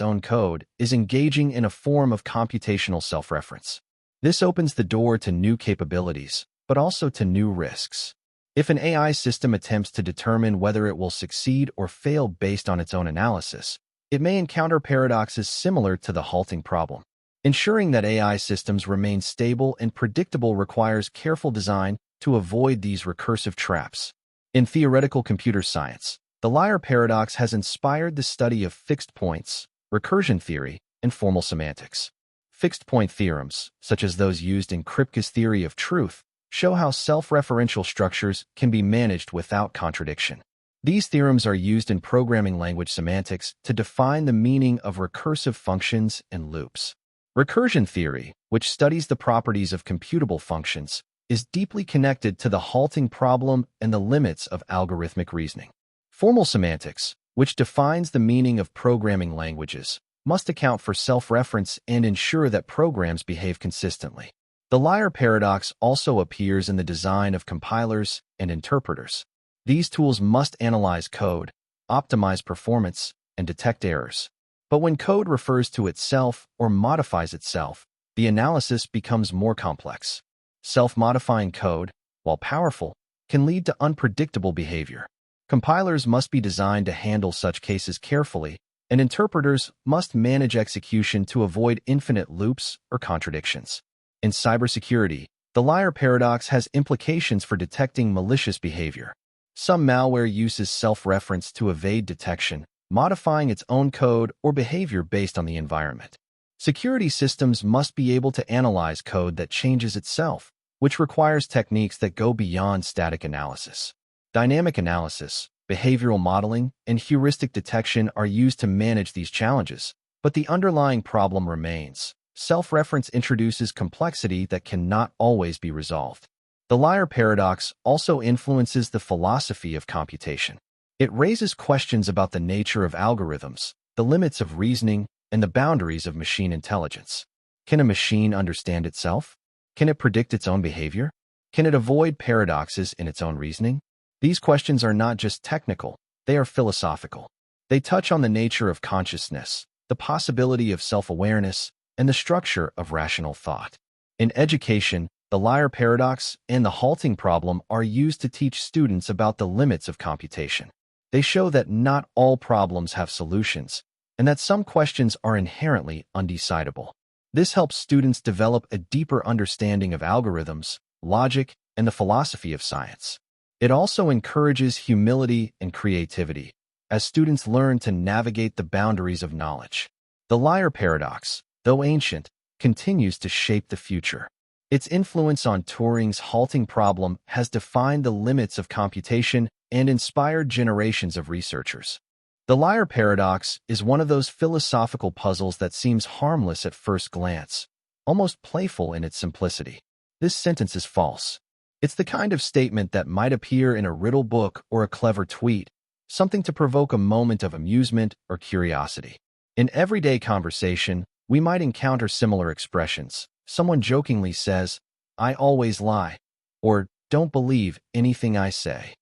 own code is engaging in a form of computational self-reference. This opens the door to new capabilities, but also to new risks. If an AI system attempts to determine whether it will succeed or fail based on its own analysis, it may encounter paradoxes similar to the halting problem. Ensuring that AI systems remain stable and predictable requires careful design to avoid these recursive traps. In theoretical computer science, the liar paradox has inspired the study of fixed points, recursion theory, and formal semantics. Fixed-point theorems, such as those used in Kripke's theory of truth, show how self-referential structures can be managed without contradiction. These theorems are used in programming language semantics to define the meaning of recursive functions and loops. Recursion theory, which studies the properties of computable functions, is deeply connected to the halting problem and the limits of algorithmic reasoning. Formal semantics, which defines the meaning of programming languages, must account for self-reference and ensure that programs behave consistently. The liar paradox also appears in the design of compilers and interpreters. These tools must analyze code, optimize performance, and detect errors. But when code refers to itself or modifies itself, the analysis becomes more complex. Self-modifying code, while powerful, can lead to unpredictable behavior. Compilers must be designed to handle such cases carefully, and interpreters must manage execution to avoid infinite loops or contradictions. In cybersecurity, the liar paradox has implications for detecting malicious behavior. Some malware uses self-reference to evade detection, modifying its own code or behavior based on the environment. Security systems must be able to analyze code that changes itself, which requires techniques that go beyond static analysis. Dynamic analysis, behavioral modeling, and heuristic detection are used to manage these challenges, but the underlying problem remains. Self-reference introduces complexity that cannot always be resolved. The liar paradox also influences the philosophy of computation. It raises questions about the nature of algorithms, the limits of reasoning, and the boundaries of machine intelligence. Can a machine understand itself? Can it predict its own behavior? Can it avoid paradoxes in its own reasoning? These questions are not just technical, they are philosophical. They touch on the nature of consciousness, the possibility of self-awareness, and the structure of rational thought. In education, the liar paradox and the halting problem are used to teach students about the limits of computation. They show that not all problems have solutions, and that some questions are inherently undecidable. This helps students develop a deeper understanding of algorithms, logic, and the philosophy of science. It also encourages humility and creativity, as students learn to navigate the boundaries of knowledge. The liar paradox, though ancient, continues to shape the future. Its influence on Turing's halting problem has defined the limits of computation and inspired generations of researchers. The liar paradox is one of those philosophical puzzles that seems harmless at first glance, almost playful in its simplicity. This sentence is false. It's the kind of statement that might appear in a riddle book or a clever tweet, something to provoke a moment of amusement or curiosity. In everyday conversation, we might encounter similar expressions. Someone jokingly says, "I always lie," or "Don't believe anything I say."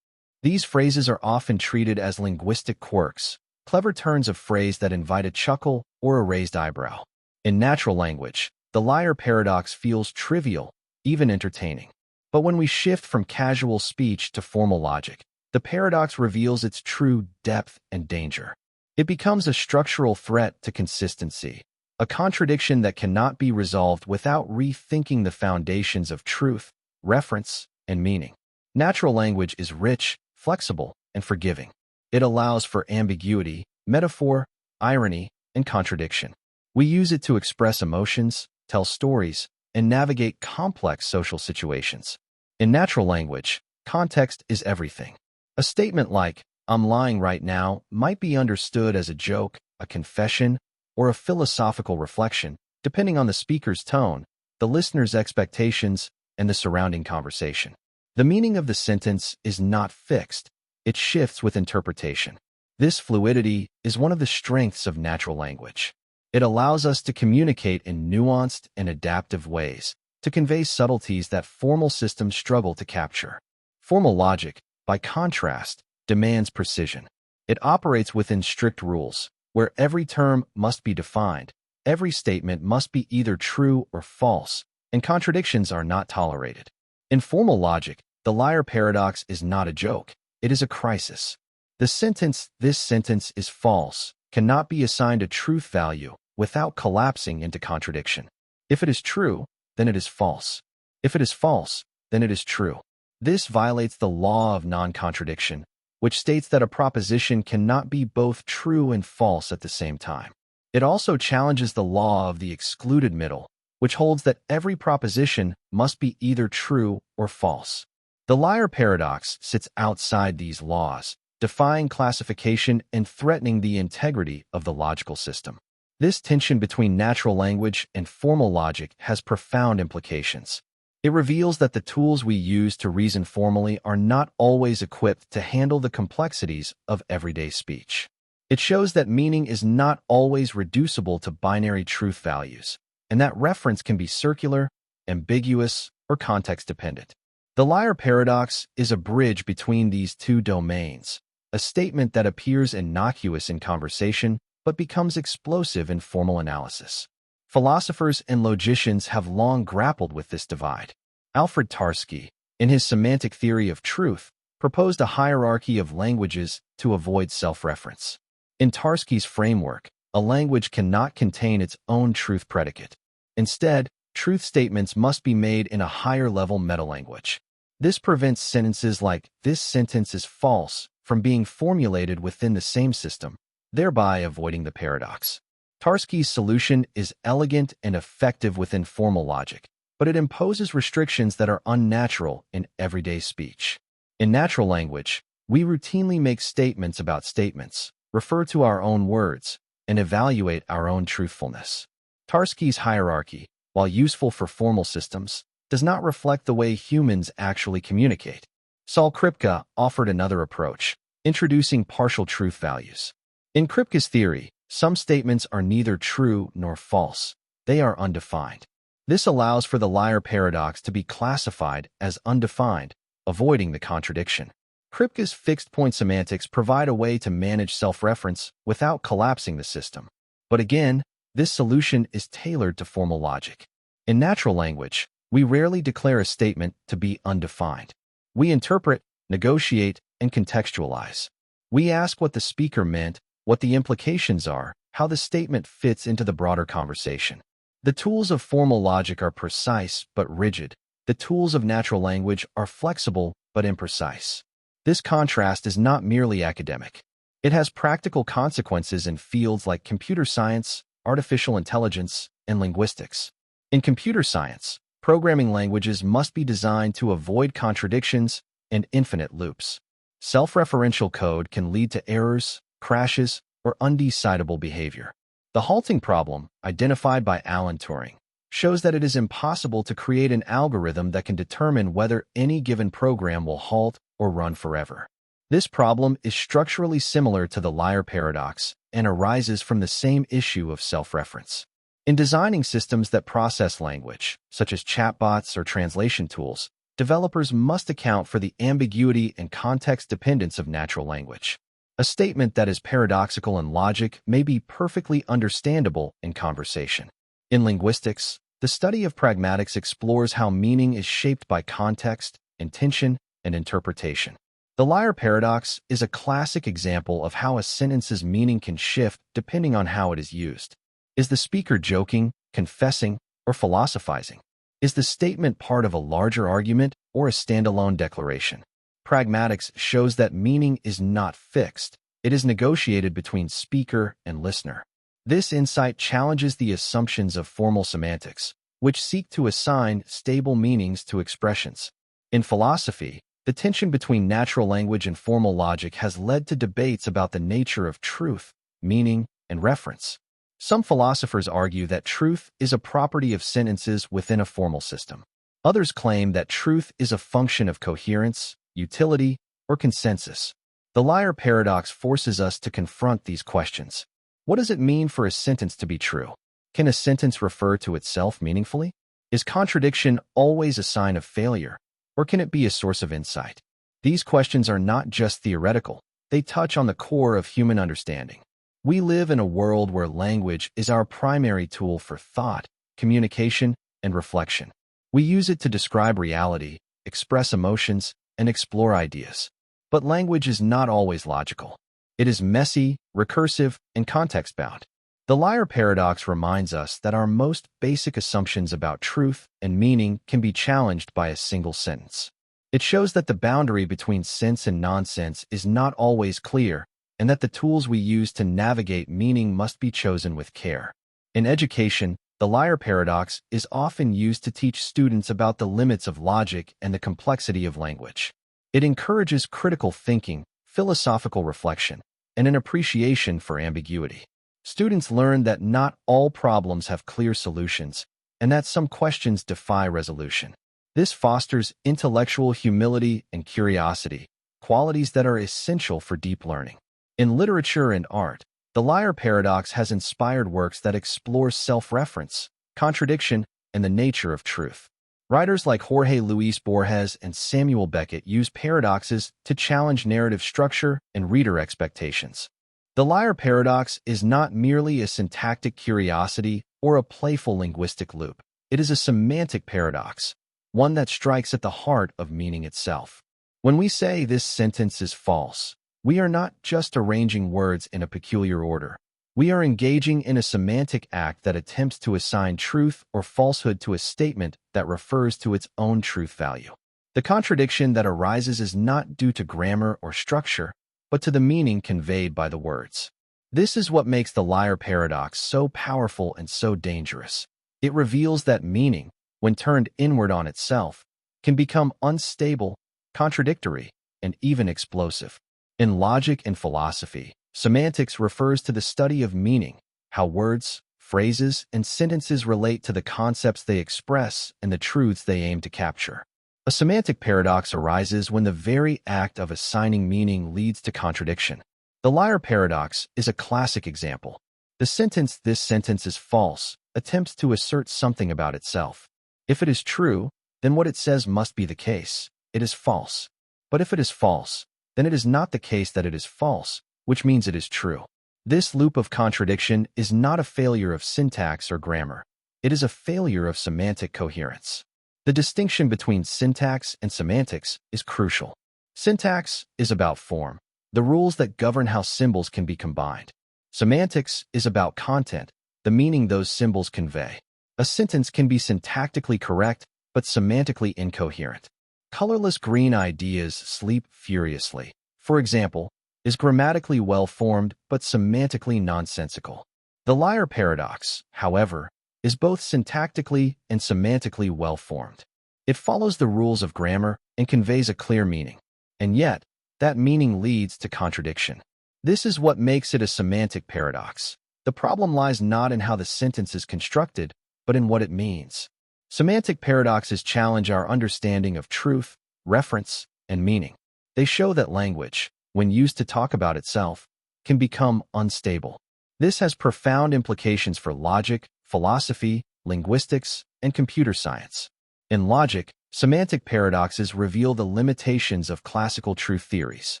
These phrases are often treated as linguistic quirks, clever turns of phrase that invite a chuckle or a raised eyebrow. In natural language, the liar paradox feels trivial, even entertaining. But when we shift from casual speech to formal logic, the paradox reveals its true depth and danger. It becomes a structural threat to consistency, a contradiction that cannot be resolved without rethinking the foundations of truth, reference, and meaning. Natural language is rich, flexible, and forgiving. It allows for ambiguity, metaphor, irony, and contradiction. We use it to express emotions, tell stories, and navigate complex social situations. In natural language, context is everything. A statement like, "I'm lying right now," might be understood as a joke, a confession, or a philosophical reflection, depending on the speaker's tone, the listener's expectations, and the surrounding conversation. The meaning of the sentence is not fixed. It shifts with interpretation. This fluidity is one of the strengths of natural language. It allows us to communicate in nuanced and adaptive ways, to convey subtleties that formal systems struggle to capture. Formal logic, by contrast, demands precision. It operates within strict rules, where every term must be defined, every statement must be either true or false, and contradictions are not tolerated. In formal logic, the liar paradox is not a joke, it is a crisis. The sentence, "This sentence is false," cannot be assigned a truth value without collapsing into contradiction. If it is true, then it is false. If it is false, then it is true. This violates the law of non-contradiction, which states that a proposition cannot be both true and false at the same time. It also challenges the law of the excluded middle, which holds that every proposition must be either true or false. The liar paradox sits outside these laws, defying classification and threatening the integrity of the logical system. This tension between natural language and formal logic has profound implications. It reveals that the tools we use to reason formally are not always equipped to handle the complexities of everyday speech. It shows that meaning is not always reducible to binary truth values, and that reference can be circular, ambiguous, or context-dependent. The liar paradox is a bridge between these two domains, a statement that appears innocuous in conversation but becomes explosive in formal analysis. Philosophers and logicians have long grappled with this divide. Alfred Tarski, in his Semantic theory of truth, proposed a hierarchy of languages to avoid self-reference. In Tarski's framework, a language cannot contain its own truth predicate. Instead, truth statements must be made in a higher-level metalanguage. This prevents sentences like, "This sentence is false," from being formulated within the same system, thereby avoiding the paradox. Tarski's solution is elegant and effective within formal logic, but it imposes restrictions that are unnatural in everyday speech. In natural language, we routinely make statements about statements, refer to our own words, and evaluate our own truthfulness. Tarski's hierarchy, while useful for formal systems, does not reflect the way humans actually communicate. Saul Kripke offered another approach, introducing partial truth values. In Kripke's theory, some statements are neither true nor false. They are undefined. This allows for the liar paradox to be classified as undefined, avoiding the contradiction. Kripke's fixed-point semantics provide a way to manage self-reference without collapsing the system. But again, this solution is tailored to formal logic. In natural language, we rarely declare a statement to be undefined. We interpret, negotiate, and contextualize. We ask what the speaker meant, what the implications are, how the statement fits into the broader conversation. The tools of formal logic are precise but rigid. The tools of natural language are flexible but imprecise. This contrast is not merely academic. It has practical consequences in fields like computer science, artificial intelligence, and linguistics. In computer science, programming languages must be designed to avoid contradictions and infinite loops. Self-referential code can lead to errors, crashes, or undecidable behavior. The halting problem, identified by Alan Turing, shows that it is impossible to create an algorithm that can determine whether any given program will halt or run forever. This problem is structurally similar to the liar paradox and arises from the same issue of self-reference. In designing systems that process language, such as chatbots or translation tools, developers must account for the ambiguity and context dependence of natural language. A statement that is paradoxical in logic may be perfectly understandable in conversation. In linguistics, the study of pragmatics explores how meaning is shaped by context, intention, and interpretation. The liar paradox is a classic example of how a sentence's meaning can shift depending on how it is used. Is the speaker joking, confessing, or philosophizing? Is the statement part of a larger argument or a standalone declaration? Pragmatics shows that meaning is not fixed. It is negotiated between speaker and listener. This insight challenges the assumptions of formal semantics, which seek to assign stable meanings to expressions. In philosophy, the tension between natural language and formal logic has led to debates about the nature of truth, meaning, and reference. Some philosophers argue that truth is a property of sentences within a formal system. Others claim that truth is a function of coherence, utility, or consensus. The liar paradox forces us to confront these questions. What does it mean for a sentence to be true? Can a sentence refer to itself meaningfully? Is contradiction always a sign of failure, or can it be a source of insight? These questions are not just theoretical. They touch on the core of human understanding. We live in a world where language is our primary tool for thought, communication, and reflection. We use it to describe reality, express emotions, and explore ideas. But language is not always logical. It is messy, recursive, and context-bound. The liar paradox reminds us that our most basic assumptions about truth and meaning can be challenged by a single sentence. It shows that the boundary between sense and nonsense is not always clear, and that the tools we use to navigate meaning must be chosen with care. In education, the liar paradox is often used to teach students about the limits of logic and the complexity of language. It encourages critical thinking, philosophical reflection, and an appreciation for ambiguity. Students learn that not all problems have clear solutions, and that some questions defy resolution. This fosters intellectual humility and curiosity, qualities that are essential for deep learning. In literature and art, the liar paradox has inspired works that explore self-reference, contradiction, and the nature of truth. Writers like Jorge Luis Borges and Samuel Beckett use paradoxes to challenge narrative structure and reader expectations. The liar paradox is not merely a syntactic curiosity or a playful linguistic loop. It is a semantic paradox, one that strikes at the heart of meaning itself. When we say this sentence is false, we are not just arranging words in a peculiar order. We are engaging in a semantic act that attempts to assign truth or falsehood to a statement that refers to its own truth value. The contradiction that arises is not due to grammar or structure, but to the meaning conveyed by the words. This is what makes the liar paradox so powerful and so dangerous. It reveals that meaning, when turned inward on itself, can become unstable, contradictory, and even explosive. In logic and philosophy, semantics refers to the study of meaning, how words, phrases, and sentences relate to the concepts they express and the truths they aim to capture. A semantic paradox arises when the very act of assigning meaning leads to contradiction. The liar paradox is a classic example. The sentence, "This sentence is false," attempts to assert something about itself. If it is true, then what it says must be the case. It is false. But if it is false, then it is not the case that it is false, which means it is true. This loop of contradiction is not a failure of syntax or grammar. It is a failure of semantic coherence. The distinction between syntax and semantics is crucial. Syntax is about form, the rules that govern how symbols can be combined. Semantics is about content, the meaning those symbols convey. A sentence can be syntactically correct, but semantically incoherent. Colorless green ideas sleep furiously, for example, is grammatically well-formed but semantically nonsensical. The liar paradox, however, is both syntactically and semantically well-formed. It follows the rules of grammar and conveys a clear meaning, and yet, that meaning leads to contradiction. This is what makes it a semantic paradox. The problem lies not in how the sentence is constructed, but in what it means. Semantic paradoxes challenge our understanding of truth, reference, and meaning. They show that language, when used to talk about itself, can become unstable. This has profound implications for logic, philosophy, linguistics, and computer science. In logic, semantic paradoxes reveal the limitations of classical truth theories.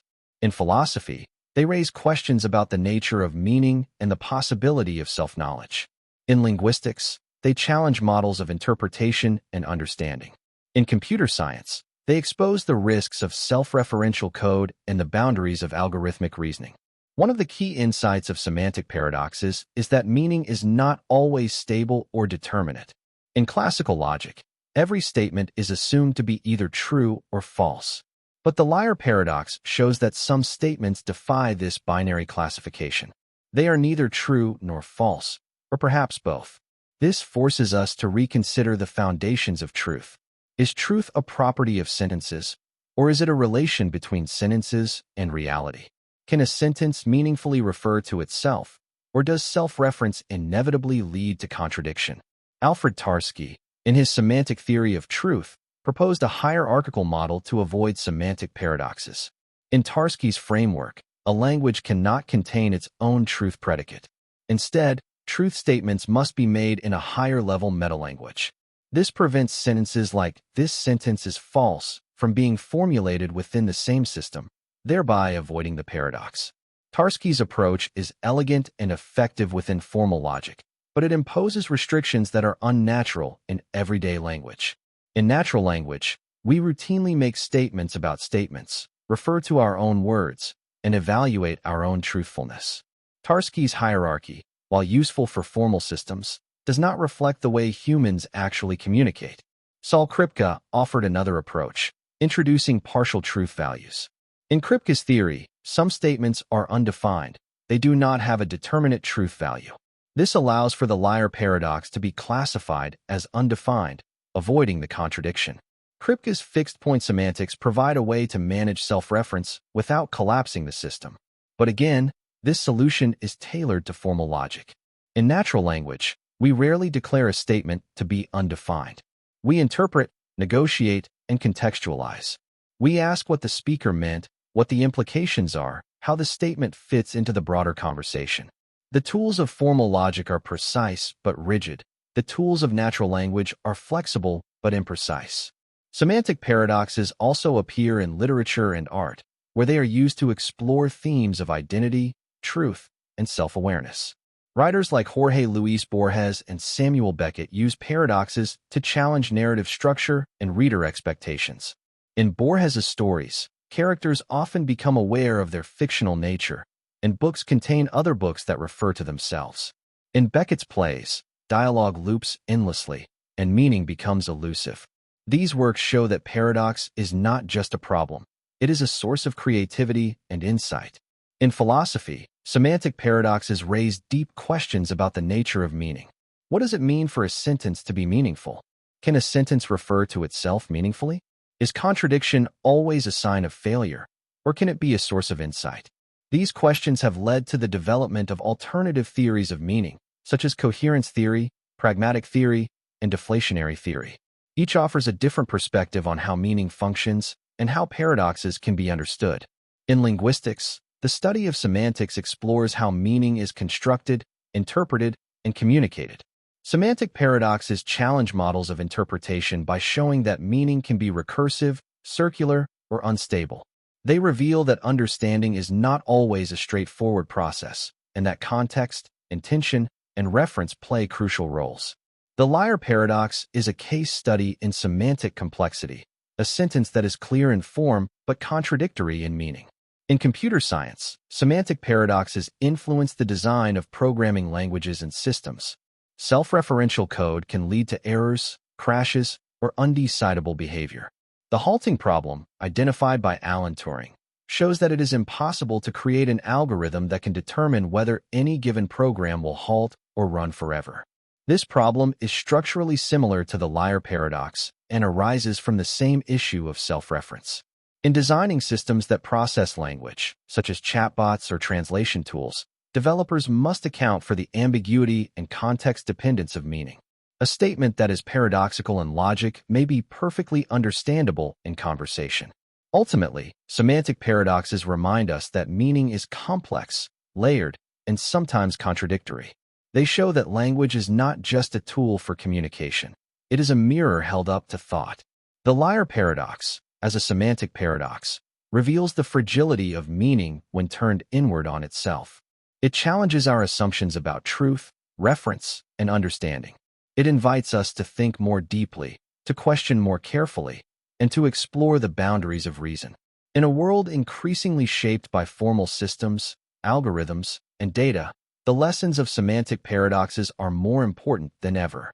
In philosophy, they raise questions about the nature of meaning and the possibility of self-knowledge. In linguistics, they challenge models of interpretation and understanding. In computer science, they expose the risks of self-referential code and the boundaries of algorithmic reasoning. One of the key insights of semantic paradoxes is that meaning is not always stable or determinate. In classical logic, every statement is assumed to be either true or false. But the liar paradox shows that some statements defy this binary classification. They are neither true nor false, or perhaps both. This forces us to reconsider the foundations of truth. Is truth a property of sentences, or is it a relation between sentences and reality? Can a sentence meaningfully refer to itself, or does self-reference inevitably lead to contradiction? Alfred Tarski, in his Semantic theory of truth, proposed a hierarchical model to avoid semantic paradoxes. In Tarski's framework, a language cannot contain its own truth predicate. Instead, truth statements must be made in a higher-level metalanguage. This prevents sentences like, "This sentence is false," from being formulated within the same system, thereby avoiding the paradox. Tarski's approach is elegant and effective within formal logic, but it imposes restrictions that are unnatural in everyday language. In natural language, we routinely make statements about statements, refer to our own words, and evaluate our own truthfulness. Tarski's hierarchy, while useful for formal systems, does not reflect the way humans actually communicate. Saul Kripke offered another approach, introducing partial truth values. In Kripke's theory, some statements are undefined. They do not have a determinate truth value. This allows for the liar paradox to be classified as undefined, avoiding the contradiction. Kripke's fixed-point semantics provide a way to manage self-reference without collapsing the system. But again, this solution is tailored to formal logic. In natural language, we rarely declare a statement to be undefined. We interpret, negotiate, and contextualize. We ask what the speaker meant, what the implications are, how the statement fits into the broader conversation. The tools of formal logic are precise but rigid. The tools of natural language are flexible but imprecise. Semantic paradoxes also appear in literature and art, where they are used to explore themes of identity, truth, and self-awareness. Writers like Jorge Luis Borges and Samuel Beckett use paradoxes to challenge narrative structure and reader expectations. In Borges's stories, characters often become aware of their fictional nature, and books contain other books that refer to themselves. In Beckett's plays, dialogue loops endlessly, and meaning becomes elusive. These works show that paradox is not just a problem. It is a source of creativity and insight. In philosophy, semantic paradoxes raise deep questions about the nature of meaning. What does it mean for a sentence to be meaningful? Can a sentence refer to itself meaningfully? Is contradiction always a sign of failure, or can it be a source of insight? These questions have led to the development of alternative theories of meaning, such as coherence theory, pragmatic theory, and deflationary theory. Each offers a different perspective on how meaning functions and how paradoxes can be understood. In linguistics, the study of semantics explores how meaning is constructed, interpreted, and communicated. Semantic paradoxes challenge models of interpretation by showing that meaning can be recursive, circular, or unstable. They reveal that understanding is not always a straightforward process, and that context, intention, and reference play crucial roles. The liar paradox is a case study in semantic complexity, a sentence that is clear in form but contradictory in meaning. In computer science, semantic paradoxes influence the design of programming languages and systems. Self-referential code can lead to errors, crashes, or undecidable behavior. The halting problem, identified by Alan Turing, shows that it is impossible to create an algorithm that can determine whether any given program will halt or run forever. This problem is structurally similar to the liar paradox and arises from the same issue of self-reference. In designing systems that process language, such as chatbots or translation tools, developers must account for the ambiguity and context dependence of meaning. A statement that is paradoxical in logic may be perfectly understandable in conversation. Ultimately, semantic paradoxes remind us that meaning is complex, layered, and sometimes contradictory. They show that language is not just a tool for communication. It is a mirror held up to thought. The liar paradox, as a semantic paradox, reveals the fragility of meaning when turned inward on itself. It challenges our assumptions about truth, reference, and understanding. It invites us to think more deeply, to question more carefully, and to explore the boundaries of reason. In a world increasingly shaped by formal systems, algorithms, and data, the lessons of semantic paradoxes are more important than ever.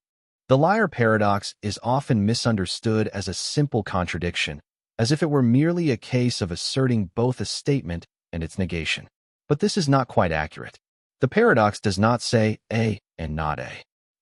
The liar paradox is often misunderstood as a simple contradiction, as if it were merely a case of asserting both a statement and its negation. But this is not quite accurate. The paradox does not say A and not A.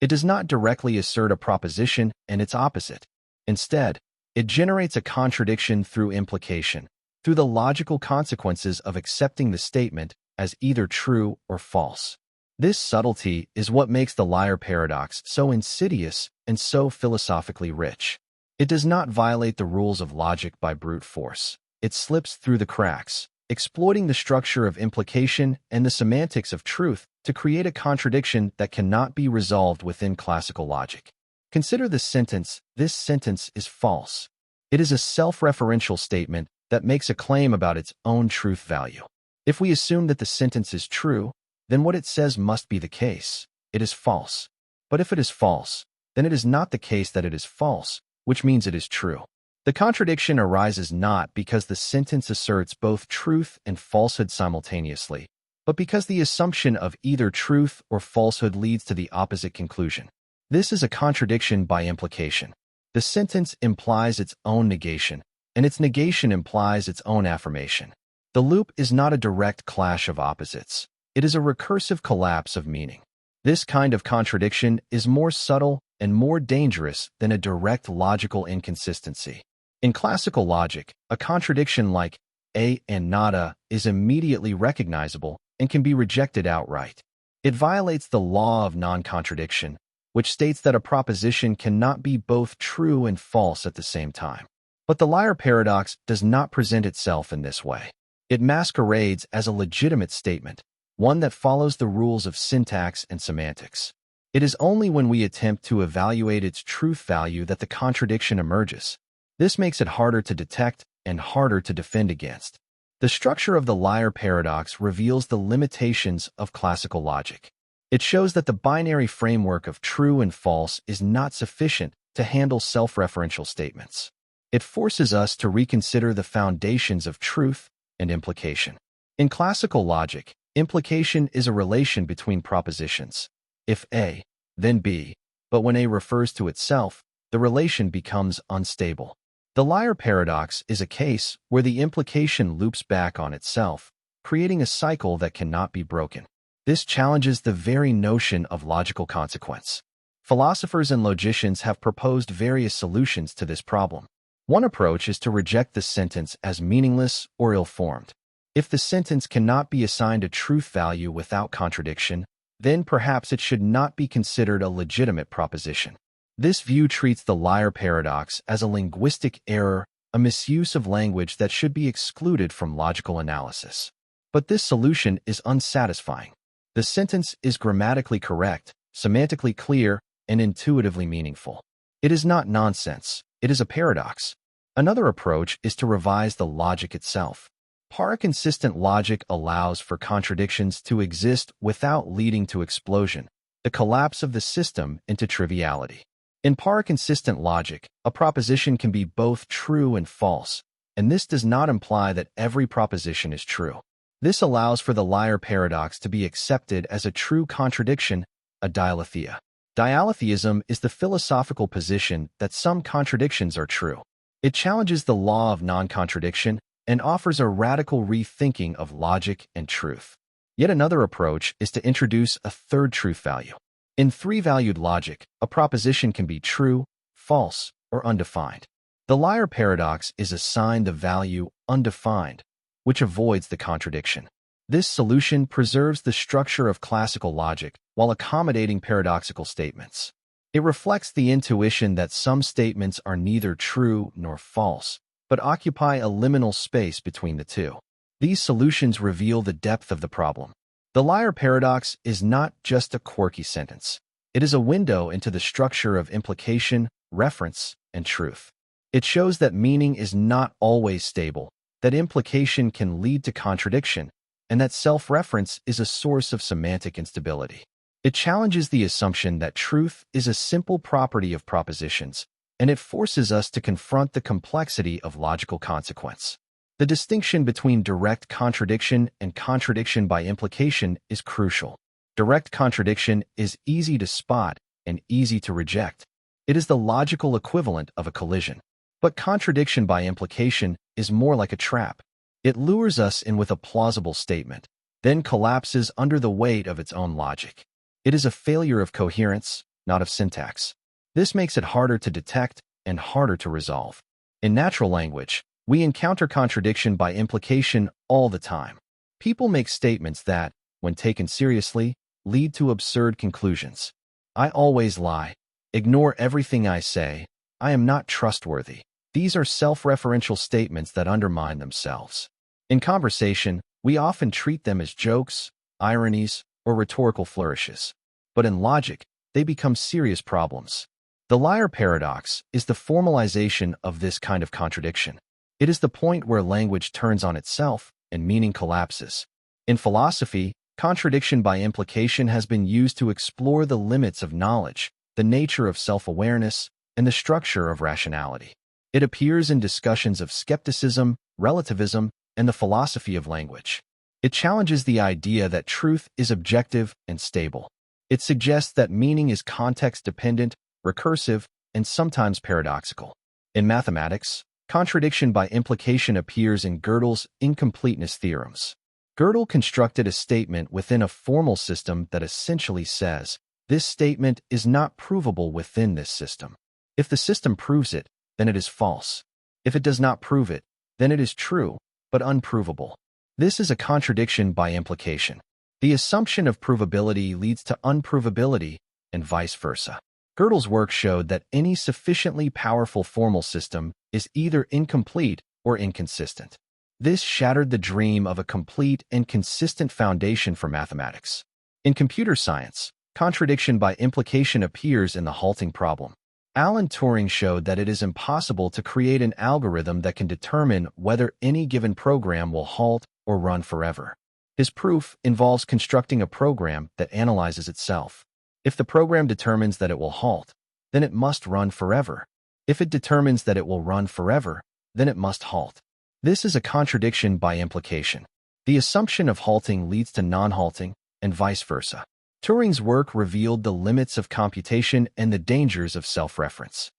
It does not directly assert a proposition and its opposite. Instead, it generates a contradiction through implication, through the logical consequences of accepting the statement as either true or false. This subtlety is what makes the liar paradox so insidious and so philosophically rich. It does not violate the rules of logic by brute force. It slips through the cracks, exploiting the structure of implication and the semantics of truth to create a contradiction that cannot be resolved within classical logic. Consider the sentence, "This sentence is false." It is a self-referential statement that makes a claim about its own truth value. If we assume that the sentence is true, then what it says must be the case. It is false. But if it is false, then it is not the case that it is false, which means it is true. The contradiction arises not because the sentence asserts both truth and falsehood simultaneously, but because the assumption of either truth or falsehood leads to the opposite conclusion. This is a contradiction by implication. The sentence implies its own negation, and its negation implies its own affirmation. The loop is not a direct clash of opposites. It is a recursive collapse of meaning. This kind of contradiction is more subtle and more dangerous than a direct logical inconsistency. In classical logic, a contradiction like A and not A is immediately recognizable and can be rejected outright. It violates the law of non-contradiction, which states that a proposition cannot be both true and false at the same time. But the liar paradox does not present itself in this way. It masquerades as a legitimate statement, one that follows the rules of syntax and semantics. It is only when we attempt to evaluate its truth value that the contradiction emerges. This makes it harder to detect and harder to defend against. The structure of the liar paradox reveals the limitations of classical logic. It shows that the binary framework of true and false is not sufficient to handle self-referential statements. It forces us to reconsider the foundations of truth and implication. In classical logic, implication is a relation between propositions. If A, then B, but when A refers to itself, the relation becomes unstable. The liar paradox is a case where the implication loops back on itself, creating a cycle that cannot be broken. This challenges the very notion of logical consequence. Philosophers and logicians have proposed various solutions to this problem. One approach is to reject the sentence as meaningless or ill-formed. If the sentence cannot be assigned a truth value without contradiction, then perhaps it should not be considered a legitimate proposition. This view treats the liar paradox as a linguistic error, a misuse of language that should be excluded from logical analysis. But this solution is unsatisfying. The sentence is grammatically correct, semantically clear, and intuitively meaningful. It is not nonsense. It is a paradox. Another approach is to revise the logic itself. Paraconsistent logic allows for contradictions to exist without leading to explosion, the collapse of the system into triviality. In paraconsistent logic, a proposition can be both true and false, and this does not imply that every proposition is true. This allows for the liar paradox to be accepted as a true contradiction, a dialetheia. Dialetheism is the philosophical position that some contradictions are true. It challenges the law of non-contradiction and offers a radical rethinking of logic and truth. Yet another approach is to introduce a third truth value. In three-valued logic, a proposition can be true, false, or undefined. The liar paradox is assigned the value undefined, which avoids the contradiction. This solution preserves the structure of classical logic while accommodating paradoxical statements. It reflects the intuition that some statements are neither true nor false, but occupy a liminal space between the two. These solutions reveal the depth of the problem. The liar paradox is not just a quirky sentence. It is a window into the structure of implication, reference, and truth. It shows that meaning is not always stable, that implication can lead to contradiction, and that self-reference is a source of semantic instability. It challenges the assumption that truth is a simple property of propositions, and it forces us to confront the complexity of logical consequence. The distinction between direct contradiction and contradiction by implication is crucial. Direct contradiction is easy to spot and easy to reject. It is the logical equivalent of a collision. But contradiction by implication is more like a trap. It lures us in with a plausible statement, then collapses under the weight of its own logic. It is a failure of coherence, not of syntax. This makes it harder to detect and harder to resolve. In natural language, we encounter contradiction by implication all the time. People make statements that, when taken seriously, lead to absurd conclusions. I always lie. Ignore everything I say. I am not trustworthy. These are self-referential statements that undermine themselves. In conversation, we often treat them as jokes, ironies, or rhetorical flourishes. But in logic, they become serious problems. The liar paradox is the formalization of this kind of contradiction. It is the point where language turns on itself and meaning collapses. In philosophy, contradiction by implication has been used to explore the limits of knowledge, the nature of self-awareness, and the structure of rationality. It appears in discussions of skepticism, relativism, and the philosophy of language. It challenges the idea that truth is objective and stable. It suggests that meaning is context-dependent, recursive, and sometimes paradoxical. In mathematics, contradiction by implication appears in Gödel's incompleteness theorems. Gödel constructed a statement within a formal system that essentially says, this statement is not provable within this system. If the system proves it, then it is false. If it does not prove it, then it is true, but unprovable. This is a contradiction by implication. The assumption of provability leads to unprovability, and vice versa. Gödel's work showed that any sufficiently powerful formal system is either incomplete or inconsistent. This shattered the dream of a complete and consistent foundation for mathematics. In computer science, contradiction by implication appears in the halting problem. Alan Turing showed that it is impossible to create an algorithm that can determine whether any given program will halt or run forever. His proof involves constructing a program that analyzes itself. If the program determines that it will halt, then it must run forever. If it determines that it will run forever, then it must halt. This is a contradiction by implication. The assumption of halting leads to non-halting, and vice versa. Turing's work revealed the limits of computation and the dangers of self-reference.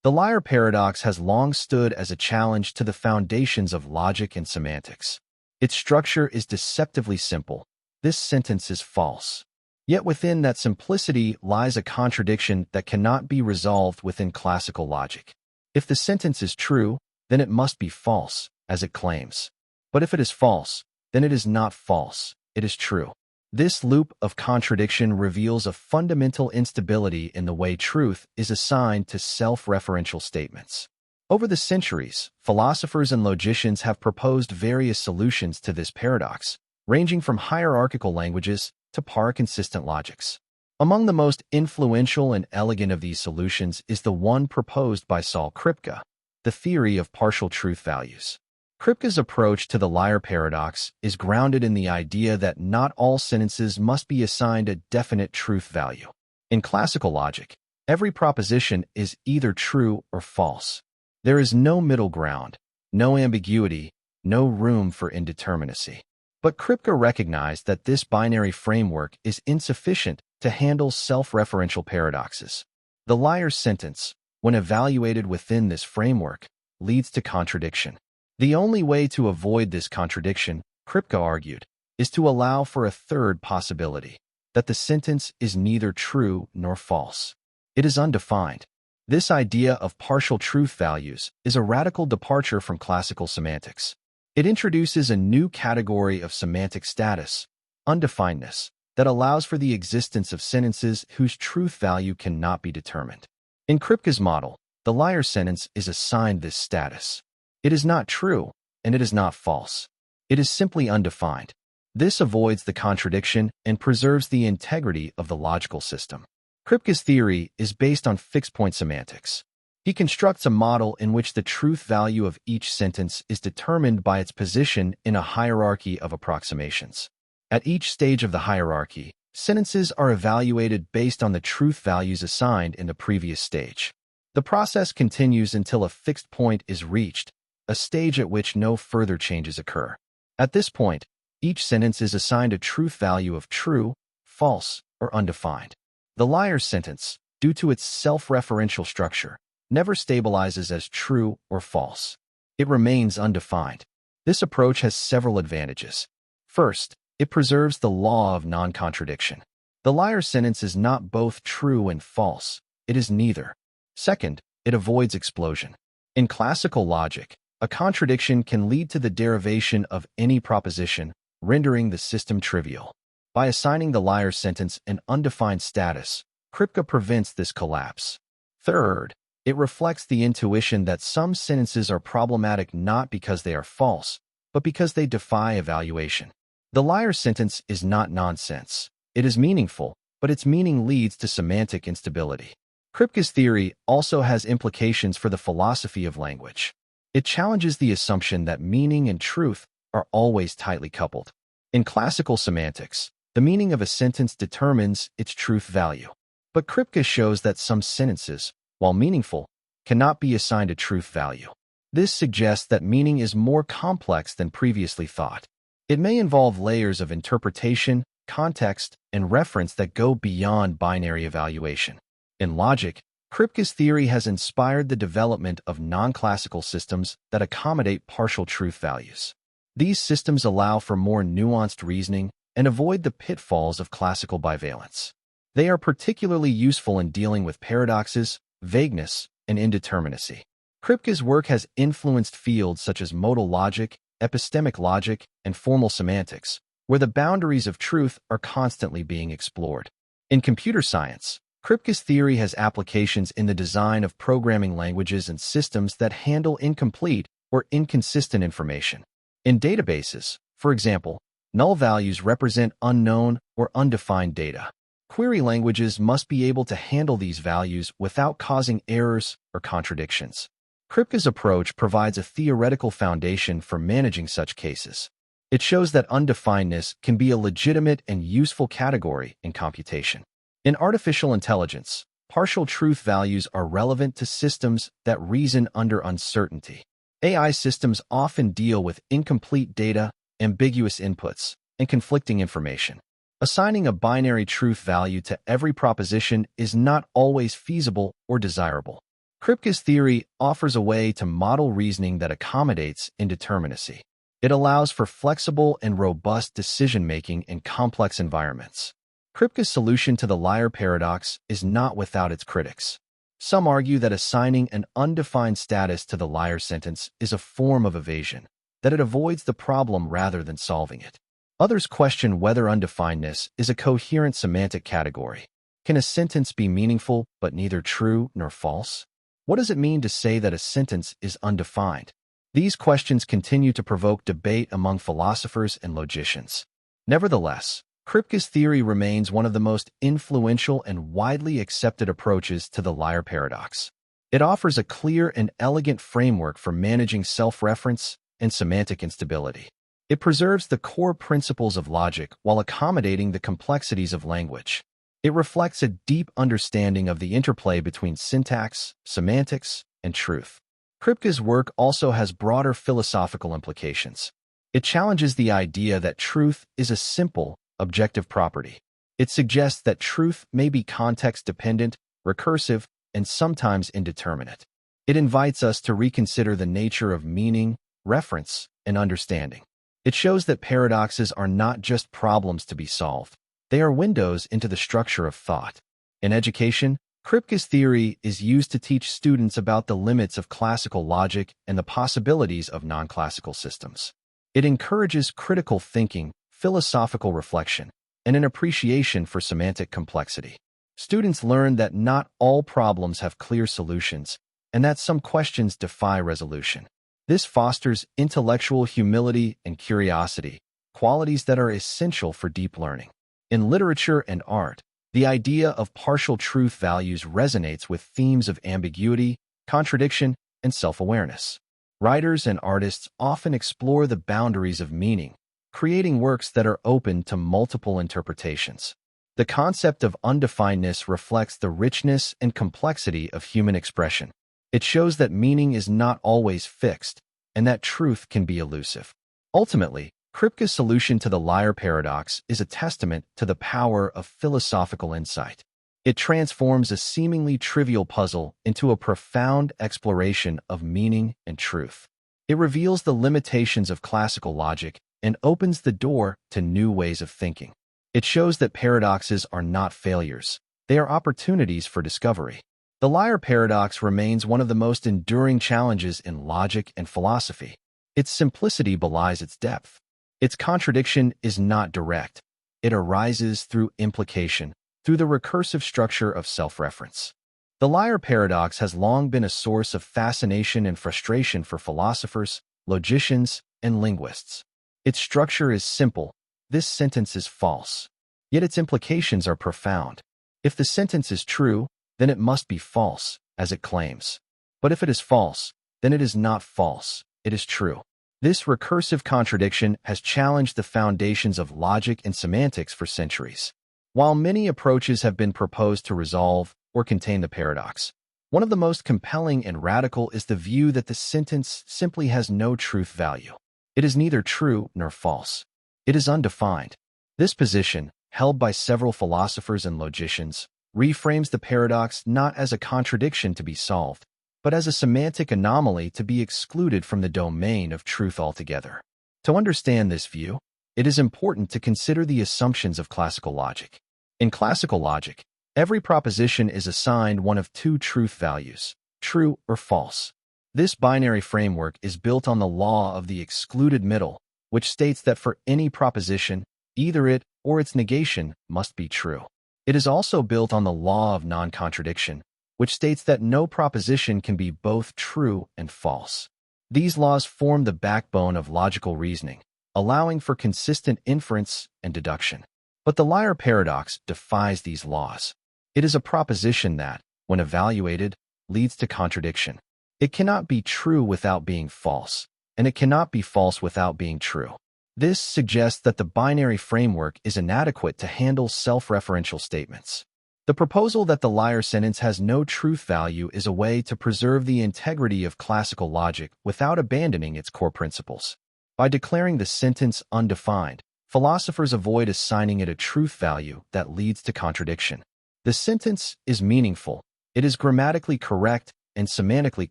The liar paradox has long stood as a challenge to the foundations of logic and semantics. Its structure is deceptively simple. This sentence is false. Yet within that simplicity lies a contradiction that cannot be resolved within classical logic. If the sentence is true, then it must be false, as it claims. But if it is false, then it is not false, it is true. This loop of contradiction reveals a fundamental instability in the way truth is assigned to self-referential statements. Over the centuries, philosophers and logicians have proposed various solutions to this paradox, ranging from hierarchical languages to paraconsistent logics. Among the most influential and elegant of these solutions is the one proposed by Saul Kripke, the theory of partial truth values. Kripke's approach to the liar paradox is grounded in the idea that not all sentences must be assigned a definite truth value. In classical logic, every proposition is either true or false. There is no middle ground, no ambiguity, no room for indeterminacy. But Kripke recognized that this binary framework is insufficient to handle self-referential paradoxes. The liar's sentence, when evaluated within this framework, leads to contradiction. The only way to avoid this contradiction, Kripke argued, is to allow for a third possibility, that the sentence is neither true nor false. It is undefined. This idea of partial truth values is a radical departure from classical semantics. It introduces a new category of semantic status, undefinedness, that allows for the existence of sentences whose truth value cannot be determined. In Kripke's model, the liar sentence is assigned this status. It is not true, and it is not false. It is simply undefined. This avoids the contradiction and preserves the integrity of the logical system. Kripke's theory is based on fixed-point semantics. He constructs a model in which the truth value of each sentence is determined by its position in a hierarchy of approximations. At each stage of the hierarchy, sentences are evaluated based on the truth values assigned in the previous stage. The process continues until a fixed point is reached, a stage at which no further changes occur. At this point, each sentence is assigned a truth value of true, false, or undefined. The liar sentence, due to its self-referential structure, never stabilizes as true or false. It remains undefined. This approach has several advantages. First, it preserves the law of non-contradiction. The liar sentence is not both true and false, it is neither. Second, it avoids explosion. In classical logic, a contradiction can lead to the derivation of any proposition, rendering the system trivial. By assigning the liar sentence an undefined status, Kripke prevents this collapse. Third, it reflects the intuition that some sentences are problematic not because they are false, but because they defy evaluation. The liar sentence is not nonsense. It is meaningful, but its meaning leads to semantic instability. Kripke's theory also has implications for the philosophy of language. It challenges the assumption that meaning and truth are always tightly coupled. In classical semantics, the meaning of a sentence determines its truth value. But Kripke shows that some sentences, while meaningful, cannot be assigned a truth value. This suggests that meaning is more complex than previously thought. It may involve layers of interpretation, context, and reference that go beyond binary evaluation. In logic, Kripke's theory has inspired the development of non-classical systems that accommodate partial truth values. These systems allow for more nuanced reasoning and avoid the pitfalls of classical bivalence. They are particularly useful in dealing with paradoxes, vagueness, and indeterminacy. Kripke's work has influenced fields such as modal logic, epistemic logic, and formal semantics, where the boundaries of truth are constantly being explored. In computer science, Kripke's theory has applications in the design of programming languages and systems that handle incomplete or inconsistent information. In databases, for example, null values represent unknown or undefined data. Query languages must be able to handle these values without causing errors or contradictions. Kripke's approach provides a theoretical foundation for managing such cases. It shows that undefinedness can be a legitimate and useful category in computation. In artificial intelligence, partial truth values are relevant to systems that reason under uncertainty. AI systems often deal with incomplete data, ambiguous inputs, and conflicting information. Assigning a binary truth value to every proposition is not always feasible or desirable. Kripke's theory offers a way to model reasoning that accommodates indeterminacy. It allows for flexible and robust decision-making in complex environments. Kripke's solution to the liar paradox is not without its critics. Some argue that assigning an undefined status to the liar sentence is a form of evasion, that it avoids the problem rather than solving it. Others question whether undefinedness is a coherent semantic category. Can a sentence be meaningful but neither true nor false? What does it mean to say that a sentence is undefined? These questions continue to provoke debate among philosophers and logicians. Nevertheless, Kripke's theory remains one of the most influential and widely accepted approaches to the liar paradox. It offers a clear and elegant framework for managing self-reference and semantic instability. It preserves the core principles of logic while accommodating the complexities of language. It reflects a deep understanding of the interplay between syntax, semantics, and truth. Kripke's work also has broader philosophical implications. It challenges the idea that truth is a simple, objective property. It suggests that truth may be context-dependent, recursive, and sometimes indeterminate. It invites us to reconsider the nature of meaning, reference, and understanding. It shows that paradoxes are not just problems to be solved. They are windows into the structure of thought. In education, Kripke's theory is used to teach students about the limits of classical logic and the possibilities of non-classical systems. It encourages critical thinking, philosophical reflection, and an appreciation for semantic complexity. Students learn that not all problems have clear solutions, and that some questions defy resolution. This fosters intellectual humility and curiosity, qualities that are essential for deep learning. In literature and art, the idea of partial truth values resonates with themes of ambiguity, contradiction, and self-awareness. Writers and artists often explore the boundaries of meaning, creating works that are open to multiple interpretations. The concept of undefinedness reflects the richness and complexity of human expression. It shows that meaning is not always fixed, and that truth can be elusive. Ultimately, Kripke's solution to the liar paradox is a testament to the power of philosophical insight. It transforms a seemingly trivial puzzle into a profound exploration of meaning and truth. It reveals the limitations of classical logic and opens the door to new ways of thinking. It shows that paradoxes are not failures. They are opportunities for discovery. The liar paradox remains one of the most enduring challenges in logic and philosophy. Its simplicity belies its depth. Its contradiction is not direct. It arises through implication, through the recursive structure of self-reference. The liar paradox has long been a source of fascination and frustration for philosophers, logicians, and linguists. Its structure is simple. This sentence is false. Yet its implications are profound. If the sentence is true, then it must be false, as it claims. But if it is false, then it is not false, it is true. This recursive contradiction has challenged the foundations of logic and semantics for centuries. While many approaches have been proposed to resolve or contain the paradox, one of the most compelling and radical is the view that the sentence simply has no truth value. It is neither true nor false. It is undefined. This position, held by several philosophers and logicians, reframes the paradox not as a contradiction to be solved, but as a semantic anomaly to be excluded from the domain of truth altogether. To understand this view, it is important to consider the assumptions of classical logic. In classical logic, every proposition is assigned one of two truth values, true or false. This binary framework is built on the law of the excluded middle, which states that for any proposition, either it or its negation must be true. It is also built on the law of non-contradiction, which states that no proposition can be both true and false. These laws form the backbone of logical reasoning, allowing for consistent inference and deduction. But the liar paradox defies these laws. It is a proposition that, when evaluated, leads to contradiction. It cannot be true without being false, and it cannot be false without being true. This suggests that the binary framework is inadequate to handle self-referential statements. The proposal that the liar sentence has no truth value is a way to preserve the integrity of classical logic without abandoning its core principles. By declaring the sentence undefined, philosophers avoid assigning it a truth value that leads to contradiction. The sentence is meaningful, it is grammatically correct and semantically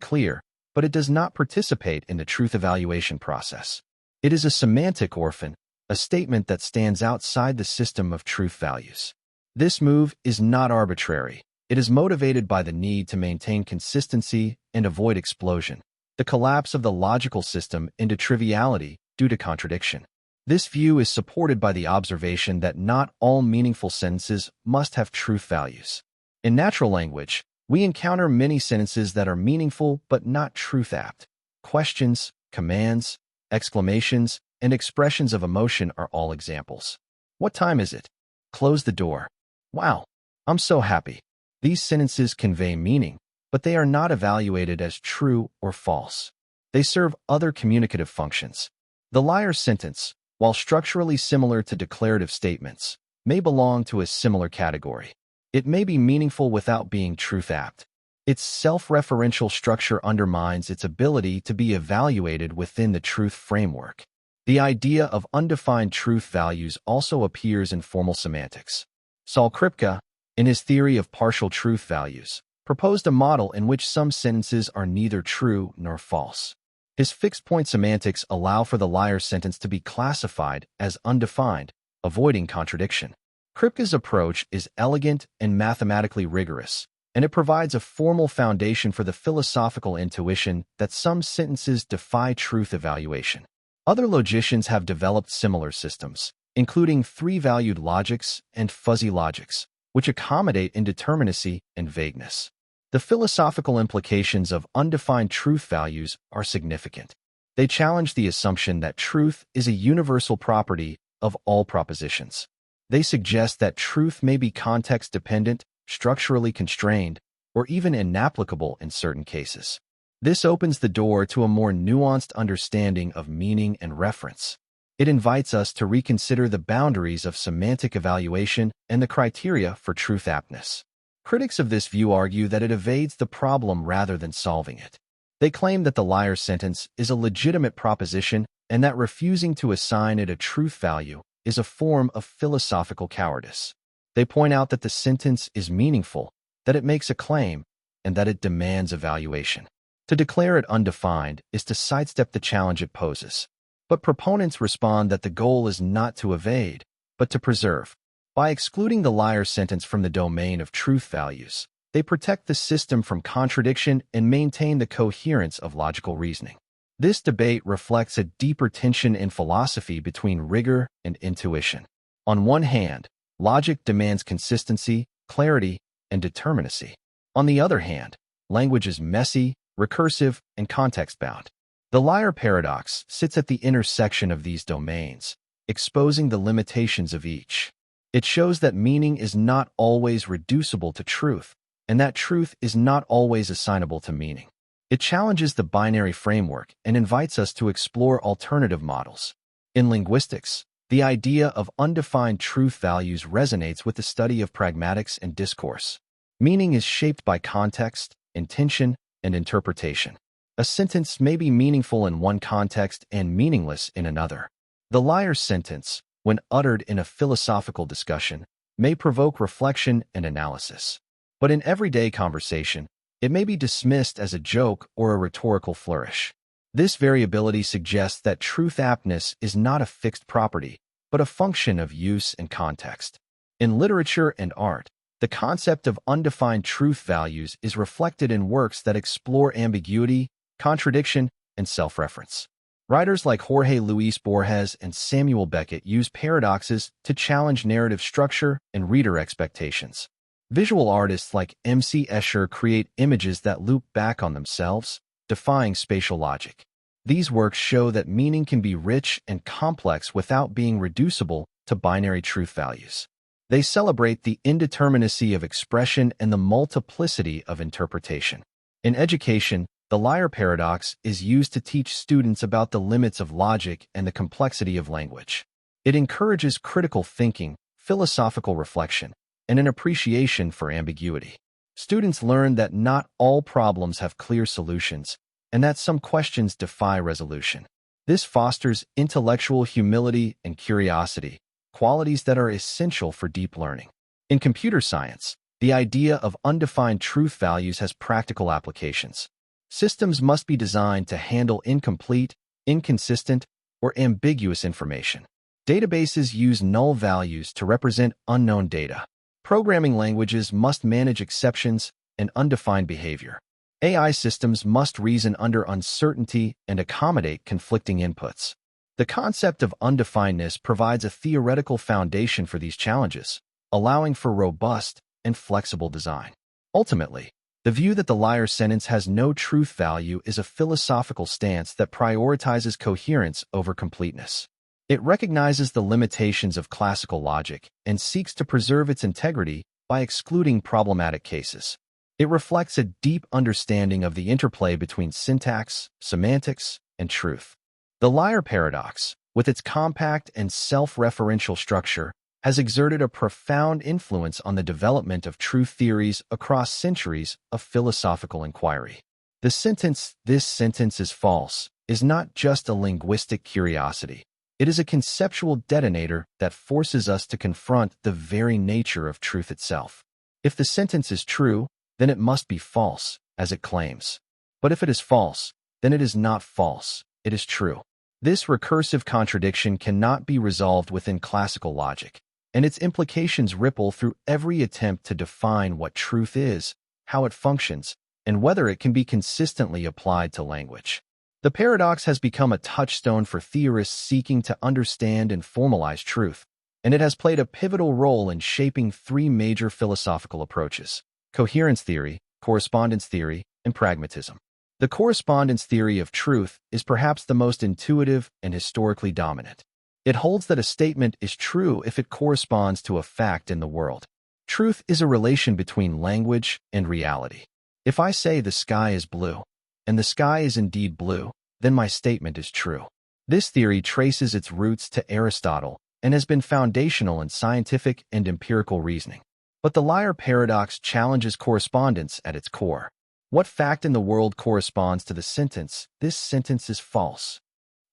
clear, but it does not participate in the truth evaluation process. It is a semantic orphan, a statement that stands outside the system of truth values. This move is not arbitrary. It is motivated by the need to maintain consistency and avoid explosion, the collapse of the logical system into triviality due to contradiction. This view is supported by the observation that not all meaningful sentences must have truth values. In natural language, we encounter many sentences that are meaningful but not truth-apt. Questions, commands, exclamations, and expressions of emotion are all examples. What time is it? Close the door. Wow, I'm so happy. These sentences convey meaning, but they are not evaluated as true or false. They serve other communicative functions. The liar sentence, while structurally similar to declarative statements, may belong to a similar category. It may be meaningful without being truth-apt. Its self-referential structure undermines its ability to be evaluated within the truth framework. The idea of undefined truth values also appears in formal semantics. Saul Kripke, in his theory of partial truth values, proposed a model in which some sentences are neither true nor false. His fixed-point semantics allow for the liar sentence to be classified as undefined, avoiding contradiction. Kripke's approach is elegant and mathematically rigorous, and it provides a formal foundation for the philosophical intuition that some sentences defy truth evaluation. Other logicians have developed similar systems, including three-valued logics and fuzzy logics, which accommodate indeterminacy and vagueness. The philosophical implications of undefined truth values are significant. They challenge the assumption that truth is a universal property of all propositions. They suggest that truth may be context-dependent, structurally constrained, or even inapplicable in certain cases. This opens the door to a more nuanced understanding of meaning and reference. It invites us to reconsider the boundaries of semantic evaluation and the criteria for truth aptness. Critics of this view argue that it evades the problem rather than solving it. They claim that the liar sentence is a legitimate proposition and that refusing to assign it a truth value is a form of philosophical cowardice. They point out that the sentence is meaningful, that it makes a claim, and that it demands evaluation. To declare it undefined is to sidestep the challenge it poses. But proponents respond that the goal is not to evade, but to preserve. By excluding the liar sentence from the domain of truth values, they protect the system from contradiction and maintain the coherence of logical reasoning. This debate reflects a deeper tension in philosophy between rigor and intuition. On one hand, logic demands consistency, clarity, and determinacy. On the other hand, language is messy, recursive, and context-bound. The liar paradox sits at the intersection of these domains, exposing the limitations of each. It shows that meaning is not always reducible to truth, and that truth is not always assignable to meaning. It challenges the binary framework and invites us to explore alternative models. In linguistics, the idea of undefined truth values resonates with the study of pragmatics and discourse. Meaning is shaped by context, intention, and interpretation. A sentence may be meaningful in one context and meaningless in another. The liar sentence, when uttered in a philosophical discussion, may provoke reflection and analysis. But in everyday conversation, it may be dismissed as a joke or a rhetorical flourish. This variability suggests that truth aptness is not a fixed property, but a function of use and context. In literature and art, the concept of undefined truth values is reflected in works that explore ambiguity, contradiction, and self-reference. Writers like Jorge Luis Borges and Samuel Beckett use paradoxes to challenge narrative structure and reader expectations. Visual artists like M.C. Escher create images that loop back on themselves, defying spatial logic. These works show that meaning can be rich and complex without being reducible to binary truth values. They celebrate the indeterminacy of expression and the multiplicity of interpretation. In education, the liar paradox is used to teach students about the limits of logic and the complexity of language. It encourages critical thinking, philosophical reflection, and an appreciation for ambiguity. Students learn that not all problems have clear solutions, and that some questions defy resolution. This fosters intellectual humility and curiosity, qualities that are essential for deep learning. In computer science, the idea of undefined truth values has practical applications. Systems must be designed to handle incomplete, inconsistent, or ambiguous information. Databases use null values to represent unknown data. Programming languages must manage exceptions and undefined behavior. AI systems must reason under uncertainty and accommodate conflicting inputs. The concept of undefinedness provides a theoretical foundation for these challenges, allowing for robust and flexible design. Ultimately, the view that the liar sentence has no truth value is a philosophical stance that prioritizes coherence over completeness. It recognizes the limitations of classical logic and seeks to preserve its integrity by excluding problematic cases. It reflects a deep understanding of the interplay between syntax, semantics, and truth. The liar paradox, with its compact and self-referential structure, has exerted a profound influence on the development of truth theories across centuries of philosophical inquiry. The sentence, "This sentence is false," is not just a linguistic curiosity. It is a conceptual detonator that forces us to confront the very nature of truth itself. If the sentence is true, then it must be false, as it claims. But if it is false, then it is not false, it is true. This recursive contradiction cannot be resolved within classical logic, and its implications ripple through every attempt to define what truth is, how it functions, and whether it can be consistently applied to language. The paradox has become a touchstone for theorists seeking to understand and formalize truth, and it has played a pivotal role in shaping three major philosophical approaches: coherence theory, correspondence theory, and pragmatism. The correspondence theory of truth is perhaps the most intuitive and historically dominant. It holds that a statement is true if it corresponds to a fact in the world. Truth is a relation between language and reality. If I say the sky is blue, and the sky is indeed blue, then my statement is true. This theory traces its roots to Aristotle and has been foundational in scientific and empirical reasoning. But the liar paradox challenges correspondence at its core. What fact in the world corresponds to the sentence, "This sentence is false"?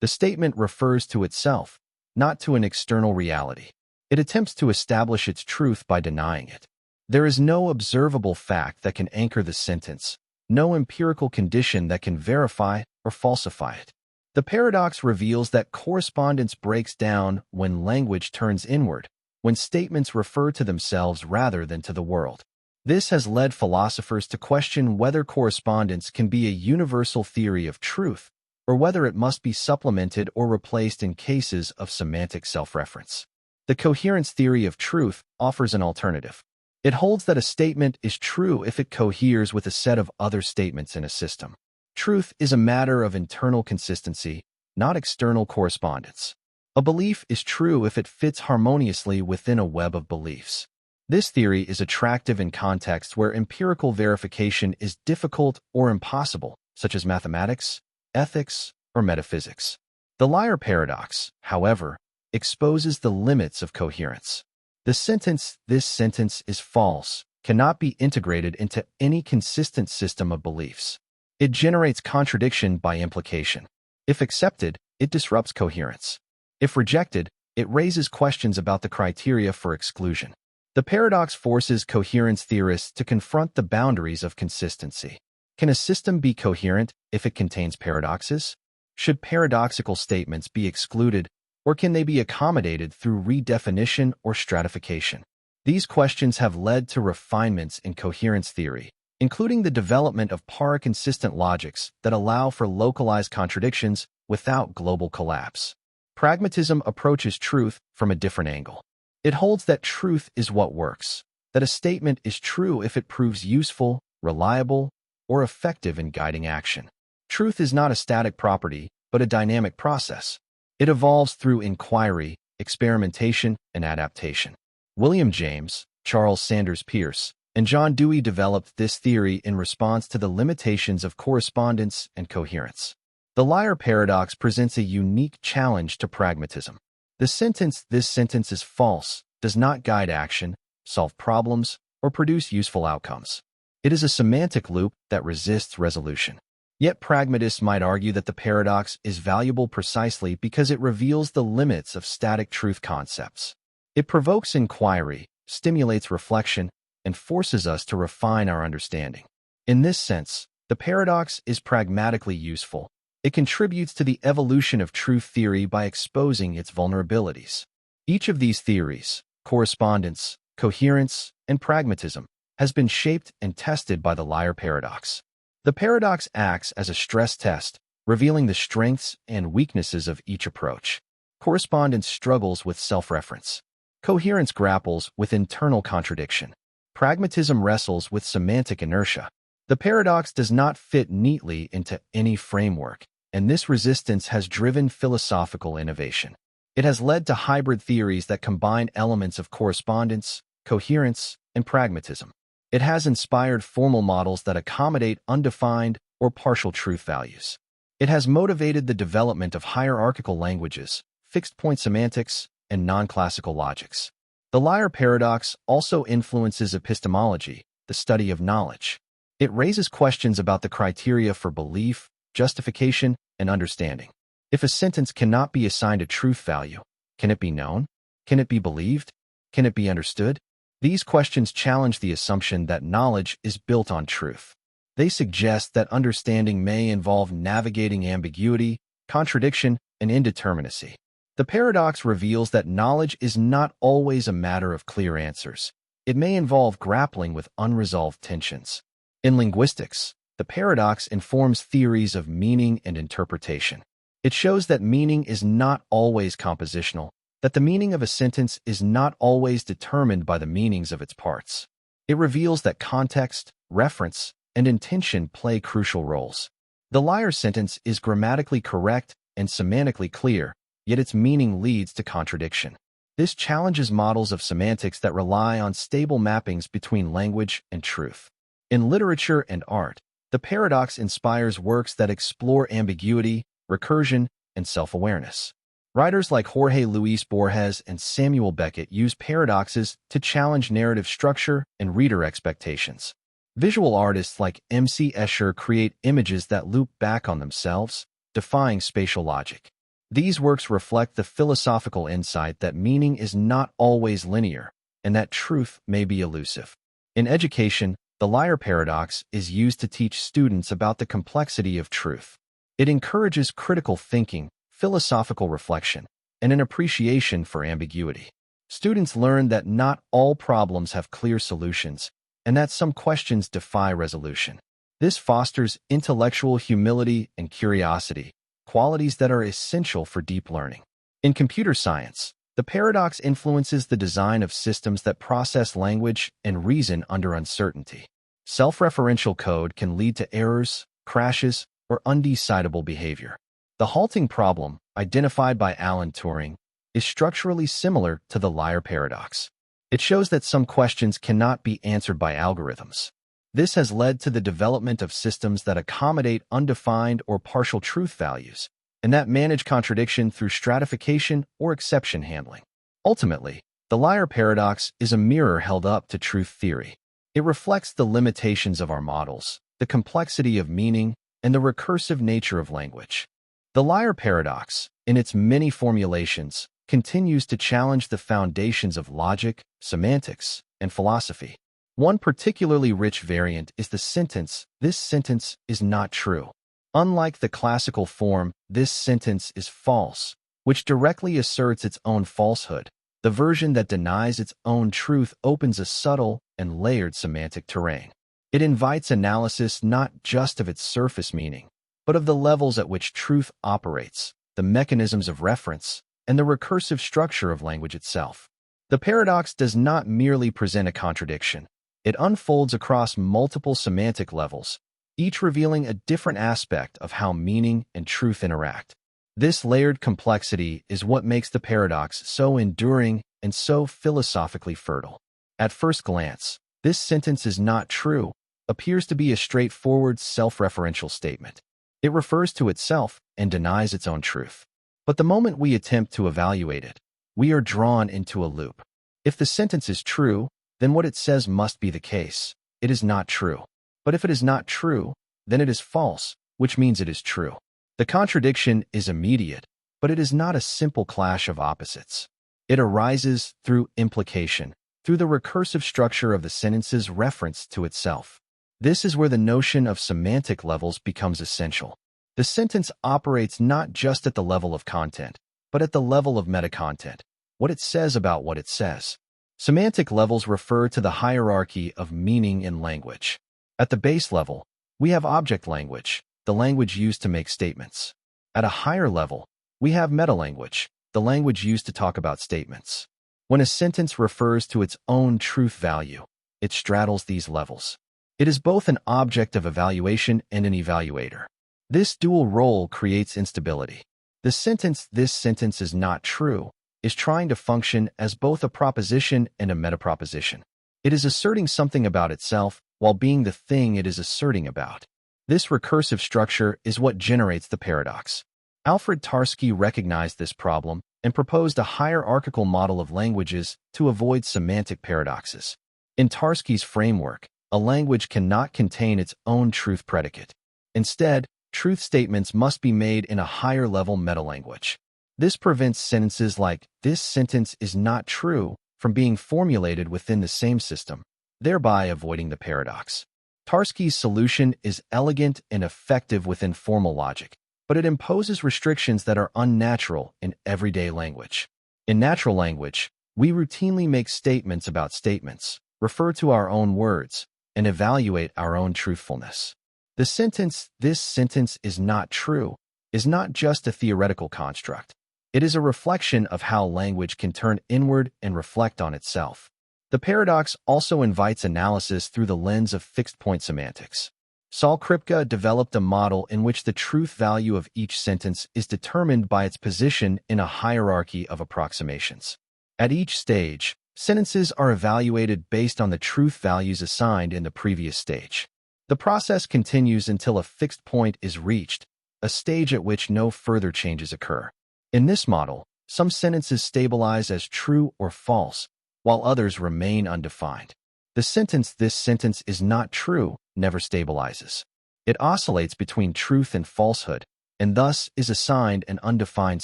The statement refers to itself, not to an external reality. It attempts to establish its truth by denying it. There is no observable fact that can anchor the sentence, no empirical condition that can verify or falsify it. The paradox reveals that correspondence breaks down when language turns inward, when statements refer to themselves rather than to the world. This has led philosophers to question whether correspondence can be a universal theory of truth, or whether it must be supplemented or replaced in cases of semantic self-reference. The coherence theory of truth offers an alternative. It holds that a statement is true if it coheres with a set of other statements in a system. Truth is a matter of internal consistency, not external correspondence. A belief is true if it fits harmoniously within a web of beliefs. This theory is attractive in contexts where empirical verification is difficult or impossible, such as mathematics, ethics, or metaphysics. The liar paradox, however, exposes the limits of coherence. The sentence, "This sentence is false," cannot be integrated into any consistent system of beliefs. It generates contradiction by implication. If accepted, it disrupts coherence. If rejected, it raises questions about the criteria for exclusion. The paradox forces coherence theorists to confront the boundaries of consistency. Can a system be coherent if it contains paradoxes? Should paradoxical statements be excluded, or can they be accommodated through redefinition or stratification? These questions have led to refinements in coherence theory, including the development of para-consistent logics that allow for localized contradictions without global collapse. Pragmatism approaches truth from a different angle. It holds that truth is what works, that a statement is true if it proves useful, reliable, or effective in guiding action. Truth is not a static property, but a dynamic process. It evolves through inquiry, experimentation, and adaptation. William James, Charles Sanders Peirce, and John Dewey developed this theory in response to the limitations of correspondence and coherence. The liar paradox presents a unique challenge to pragmatism. The sentence, "This sentence is false," does not guide action, solve problems, or produce useful outcomes. It is a semantic loop that resists resolution. Yet pragmatists might argue that the paradox is valuable precisely because it reveals the limits of static truth concepts. It provokes inquiry, stimulates reflection, and forces us to refine our understanding. In this sense, the paradox is pragmatically useful. It contributes to the evolution of truth theory by exposing its vulnerabilities. Each of these theories, correspondence, coherence, and pragmatism, has been shaped and tested by the liar paradox. The paradox acts as a stress test, revealing the strengths and weaknesses of each approach. Correspondence struggles with self-reference. Coherence grapples with internal contradiction. Pragmatism wrestles with semantic inertia. The paradox does not fit neatly into any framework, and this resistance has driven philosophical innovation. It has led to hybrid theories that combine elements of correspondence, coherence, and pragmatism. It has inspired formal models that accommodate undefined or partial truth values. It has motivated the development of hierarchical languages, fixed-point semantics, and non-classical logics. The liar paradox also influences epistemology, the study of knowledge. It raises questions about the criteria for belief, justification, and understanding. If a sentence cannot be assigned a truth value, can it be known? Can it be believed? Can it be understood? These questions challenge the assumption that knowledge is built on truth. They suggest that understanding may involve navigating ambiguity, contradiction, and indeterminacy. The paradox reveals that knowledge is not always a matter of clear answers. It may involve grappling with unresolved tensions. In linguistics, the paradox informs theories of meaning and interpretation. It shows that meaning is not always compositional, that the meaning of a sentence is not always determined by the meanings of its parts. It reveals that context, reference, and intention play crucial roles. The liar sentence is grammatically correct and semantically clear, yet its meaning leads to contradiction. This challenges models of semantics that rely on stable mappings between language and truth. In literature and art, the paradox inspires works that explore ambiguity, recursion, and self-awareness. Writers like Jorge Luis Borges and Samuel Beckett use paradoxes to challenge narrative structure and reader expectations. Visual artists like M.C. Escher create images that loop back on themselves, defying spatial logic. These works reflect the philosophical insight that meaning is not always linear, and that truth may be elusive. In education, the liar paradox is used to teach students about the complexity of truth. It encourages critical thinking, philosophical reflection, and an appreciation for ambiguity. Students learn that not all problems have clear solutions, and that some questions defy resolution. This fosters intellectual humility and curiosity, qualities that are essential for deep learning. In computer science, the paradox influences the design of systems that process language and reason under uncertainty. Self-referential code can lead to errors, crashes, or undecidable behavior. The halting problem, identified by Alan Turing, is structurally similar to the liar paradox. It shows that some questions cannot be answered by algorithms. This has led to the development of systems that accommodate undefined or partial truth values, and that manage contradiction through stratification or exception handling. Ultimately, the liar paradox is a mirror held up to truth theory. It reflects the limitations of our models, the complexity of meaning, and the recursive nature of language. The liar paradox, in its many formulations, continues to challenge the foundations of logic, semantics, and philosophy. One particularly rich variant is the sentence, "This sentence is not true." Unlike the classical form, "This sentence is false," which directly asserts its own falsehood, the version that denies its own truth opens a subtle and layered semantic terrain. It invites analysis not just of its surface meaning, but of the levels at which truth operates, the mechanisms of reference, and the recursive structure of language itself. The paradox does not merely present a contradiction. It unfolds across multiple semantic levels, each revealing a different aspect of how meaning and truth interact. This layered complexity is what makes the paradox so enduring and so philosophically fertile. At first glance, "This sentence is not true" appears to be a straightforward self-referential statement. It refers to itself and denies its own truth. But the moment we attempt to evaluate it, we are drawn into a loop. If the sentence is true, then what it says must be the case. It is not true. But if it is not true, then it is false, which means it is true. The contradiction is immediate, but it is not a simple clash of opposites. It arises through implication, through the recursive structure of the sentence's reference to itself. This is where the notion of semantic levels becomes essential. The sentence operates not just at the level of content, but at the level of metacontent, what it says about what it says. Semantic levels refer to the hierarchy of meaning in language. At the base level, we have object language, the language used to make statements. At a higher level, we have metalanguage, the language used to talk about statements. When a sentence refers to its own truth value, it straddles these levels. It is both an object of evaluation and an evaluator. This dual role creates instability. The sentence, "This sentence is not true," is trying to function as both a proposition and a metaproposition. It is asserting something about itself while being the thing it is asserting about. This recursive structure is what generates the paradox. Alfred Tarski recognized this problem and proposed a hierarchical model of languages to avoid semantic paradoxes. In Tarski's framework, a language cannot contain its own truth predicate. Instead, truth statements must be made in a higher-level metalanguage. This prevents sentences like, "This sentence is not true," from being formulated within the same system, thereby avoiding the paradox. Tarski's solution is elegant and effective within formal logic, but it imposes restrictions that are unnatural in everyday language. In natural language, we routinely make statements about statements, refer to our own words, and evaluate our own truthfulness. The sentence, "This sentence is not true," is not just a theoretical construct. It is a reflection of how language can turn inward and reflect on itself. The paradox also invites analysis through the lens of fixed-point semantics. Saul Kripke developed a model in which the truth value of each sentence is determined by its position in a hierarchy of approximations. At each stage, sentences are evaluated based on the truth values assigned in the previous stage. The process continues until a fixed point is reached, a stage at which no further changes occur. In this model, some sentences stabilize as true or false, while others remain undefined. The sentence "this sentence is not true" never stabilizes. It oscillates between truth and falsehood, and thus is assigned an undefined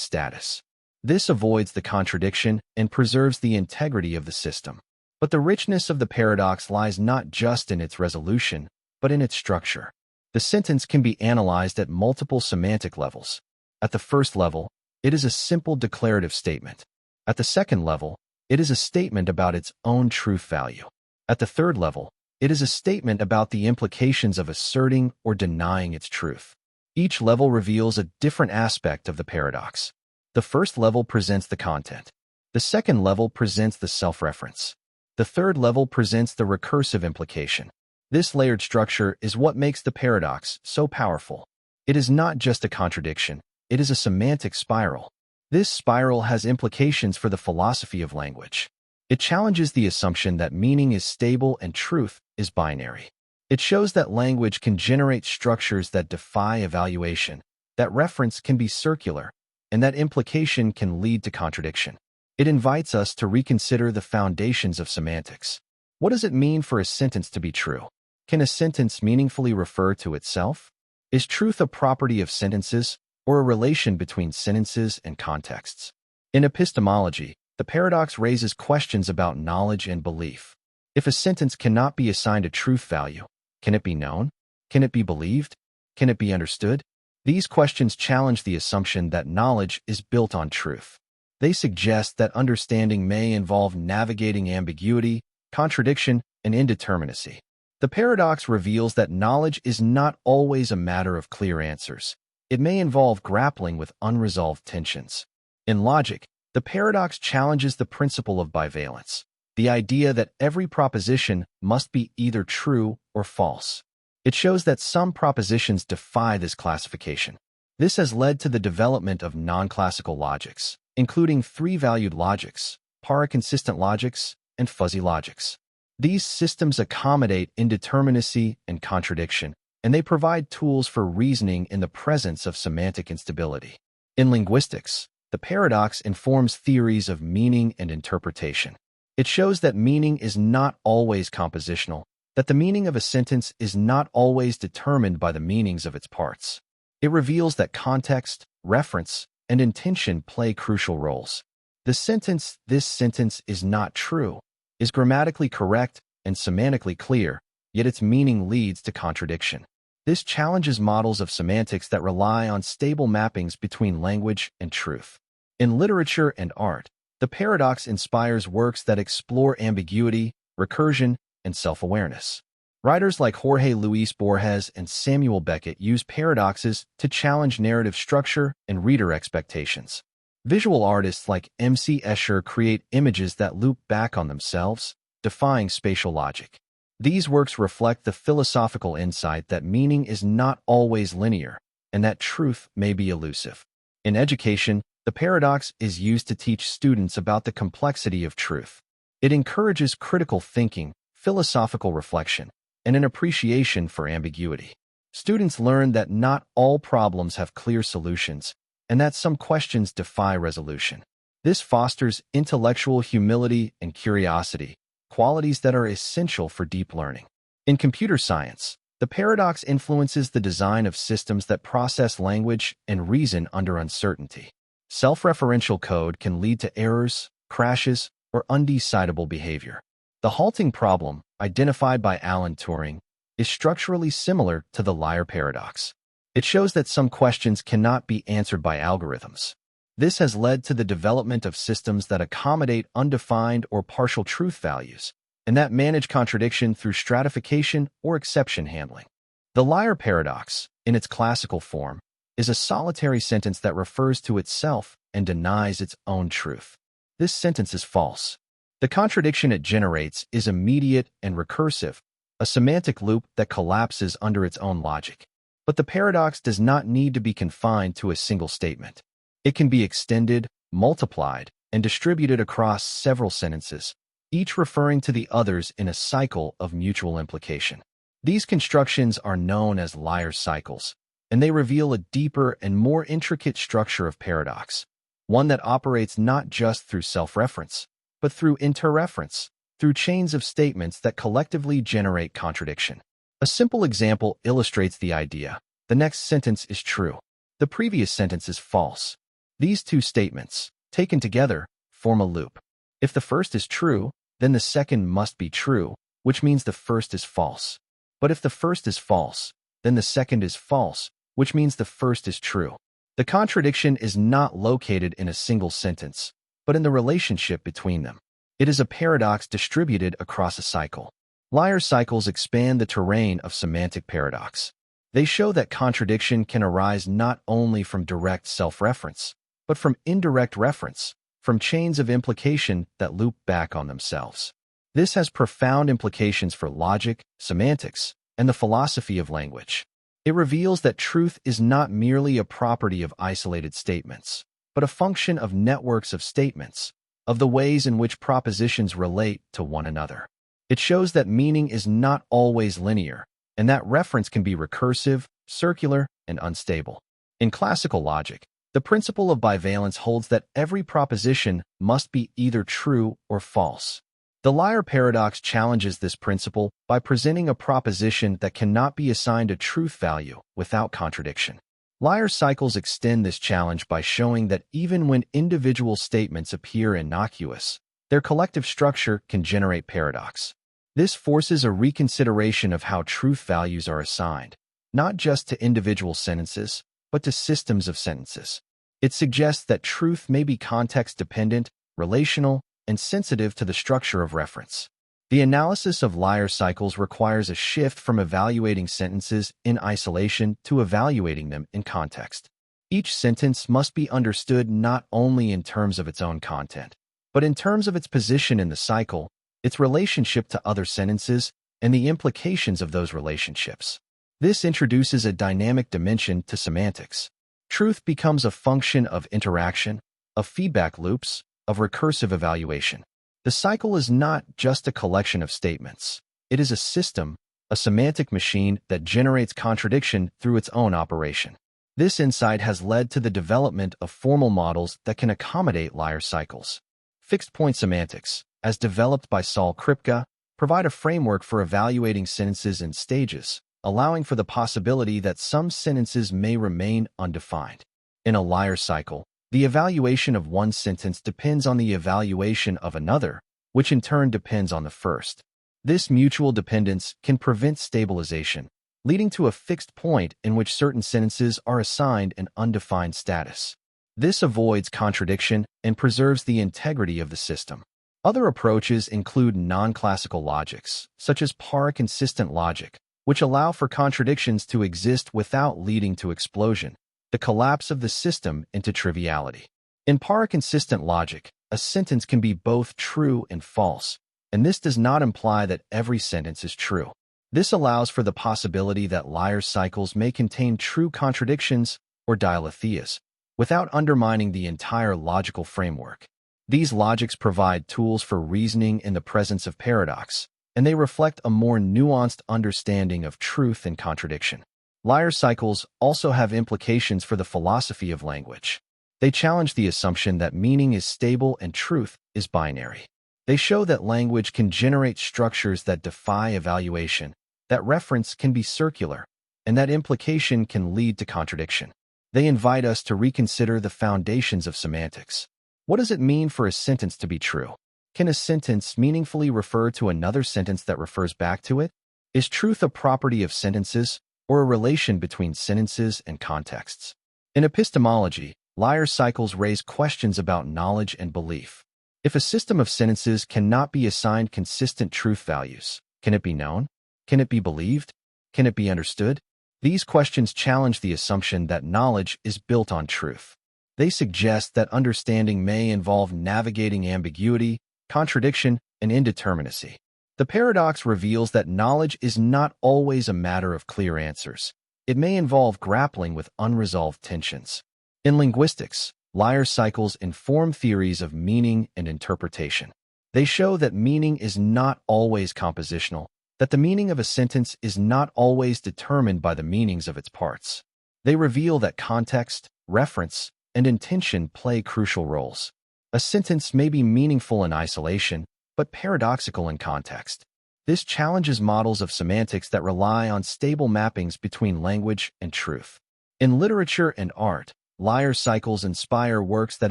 status. This avoids the contradiction and preserves the integrity of the system. But the richness of the paradox lies not just in its resolution, but in its structure. The sentence can be analyzed at multiple semantic levels. At the first level, it is a simple declarative statement. At the second level, it is a statement about its own truth value. At the third level, it is a statement about the implications of asserting or denying its truth. Each level reveals a different aspect of the paradox. The first level presents the content. The second level presents the self-reference. The third level presents the recursive implication. This layered structure is what makes the paradox so powerful. It is not just a contradiction, it is a semantic spiral. This spiral has implications for the philosophy of language. It challenges the assumption that meaning is stable and truth is binary. It shows that language can generate structures that defy evaluation, that reference can be circular, and that implication can lead to contradiction. It invites us to reconsider the foundations of semantics. What does it mean for a sentence to be true? Can a sentence meaningfully refer to itself? Is truth a property of sentences, or a relation between sentences and contexts? In epistemology, the paradox raises questions about knowledge and belief. If a sentence cannot be assigned a truth value, can it be known? Can it be believed? Can it be understood? These questions challenge the assumption that knowledge is built on truth. They suggest that understanding may involve navigating ambiguity, contradiction, and indeterminacy. The paradox reveals that knowledge is not always a matter of clear answers. It may involve grappling with unresolved tensions. In logic, the paradox challenges the principle of bivalence, the idea that every proposition must be either true or false. It shows that some propositions defy this classification. This has led to the development of non-classical logics, including three-valued logics, para-consistent logics, and fuzzy logics. These systems accommodate indeterminacy and contradiction, and they provide tools for reasoning in the presence of semantic instability. In linguistics, the paradox informs theories of meaning and interpretation. It shows that meaning is not always compositional, that the meaning of a sentence is not always determined by the meanings of its parts. It reveals that context, reference, and intention play crucial roles. The sentence "this sentence is not true" is grammatically correct and semantically clear, yet its meaning leads to contradiction. This challenges models of semantics that rely on stable mappings between language and truth. In literature and art, the paradox inspires works that explore ambiguity, recursion, and self-awareness. Writers like Jorge Luis Borges and Samuel Beckett use paradoxes to challenge narrative structure and reader expectations. Visual artists like M.C. Escher create images that loop back on themselves, defying spatial logic. These works reflect the philosophical insight that meaning is not always linear, and that truth may be elusive. In education, the paradox is used to teach students about the complexity of truth. It encourages critical thinking, philosophical reflection, and an appreciation for ambiguity. Students learn that not all problems have clear solutions, and that some questions defy resolution. This fosters intellectual humility and curiosity, qualities that are essential for deep learning. In computer science, the paradox influences the design of systems that process language and reason under uncertainty. Self-referential code can lead to errors, crashes, or undecidable behavior. The halting problem, identified by Alan Turing, is structurally similar to the liar paradox. It shows that some questions cannot be answered by algorithms. This has led to the development of systems that accommodate undefined or partial truth values, and that manage contradiction through stratification or exception handling. The liar paradox, in its classical form, is a solitary sentence that refers to itself and denies its own truth. This sentence is false. The contradiction it generates is immediate and recursive, a semantic loop that collapses under its own logic. But the paradox does not need to be confined to a single statement. It can be extended, multiplied, and distributed across several sentences, each referring to the others in a cycle of mutual implication. These constructions are known as liar cycles, and they reveal a deeper and more intricate structure of paradox, one that operates not just through self-reference, but through interreference, through chains of statements that collectively generate contradiction. A simple example illustrates the idea. The next sentence is true. The previous sentence is false. These two statements, taken together, form a loop. If the first is true, then the second must be true, which means the first is false. But if the first is false, then the second is false, which means the first is true. The contradiction is not located in a single sentence, but in the relationship between them. It is a paradox distributed across a cycle. Liar cycles expand the terrain of semantic paradox. They show that contradiction can arise not only from direct self-reference, but from indirect reference, from chains of implication that loop back on themselves. This has profound implications for logic, semantics, and the philosophy of language. It reveals that truth is not merely a property of isolated statements, but a function of networks of statements, of the ways in which propositions relate to one another. It shows that meaning is not always linear, and that reference can be recursive, circular, and unstable. In classical logic, the principle of bivalence holds that every proposition must be either true or false. The liar paradox challenges this principle by presenting a proposition that cannot be assigned a truth value without contradiction. Liar cycles extend this challenge by showing that even when individual statements appear innocuous, their collective structure can generate paradox. This forces a reconsideration of how truth values are assigned, not just to individual sentences, but to systems of sentences. It suggests that truth may be context-dependent, relational, and sensitive to the structure of reference. The analysis of liar cycles requires a shift from evaluating sentences in isolation to evaluating them in context. Each sentence must be understood not only in terms of its own content, but in terms of its position in the cycle, its relationship to other sentences, and the implications of those relationships. This introduces a dynamic dimension to semantics. Truth becomes a function of interaction, of feedback loops, of recursive evaluation. The cycle is not just a collection of statements. It is a system, a semantic machine that generates contradiction through its own operation. This insight has led to the development of formal models that can accommodate liar cycles. Fixed-point semantics, as developed by Saul Kripke, provide a framework for evaluating sentences in stages, allowing for the possibility that some sentences may remain undefined. In a liar cycle, the evaluation of one sentence depends on the evaluation of another, which in turn depends on the first. This mutual dependence can prevent stabilization, leading to a fixed point in which certain sentences are assigned an undefined status. This avoids contradiction and preserves the integrity of the system. Other approaches include non-classical logics, such as para-consistent logic, which allow for contradictions to exist without leading to explosion, the collapse of the system into triviality. In para-consistent logic, a sentence can be both true and false, and this does not imply that every sentence is true. This allows for the possibility that liar cycles may contain true contradictions or dialetheas, without undermining the entire logical framework. These logics provide tools for reasoning in the presence of paradox, and they reflect a more nuanced understanding of truth and contradiction. Liar cycles also have implications for the philosophy of language. They challenge the assumption that meaning is stable and truth is binary. They show that language can generate structures that defy evaluation, that reference can be circular, and that implication can lead to contradiction. They invite us to reconsider the foundations of semantics. What does it mean for a sentence to be true? Can a sentence meaningfully refer to another sentence that refers back to it? Is truth a property of sentences, or a relation between sentences and contexts? In epistemology, liar cycles raise questions about knowledge and belief. If a system of sentences cannot be assigned consistent truth values, can it be known? Can it be believed? Can it be understood? These questions challenge the assumption that knowledge is built on truth. They suggest that understanding may involve navigating ambiguity, contradiction, and indeterminacy. The paradox reveals that knowledge is not always a matter of clear answers. It may involve grappling with unresolved tensions. In linguistics, liar cycles inform theories of meaning and interpretation. They show that meaning is not always compositional, that the meaning of a sentence is not always determined by the meanings of its parts. They reveal that context, reference, and intention play crucial roles. A sentence may be meaningful in isolation, but paradoxical in context. This challenges models of semantics that rely on stable mappings between language and truth. In literature and art, liar cycles inspire works that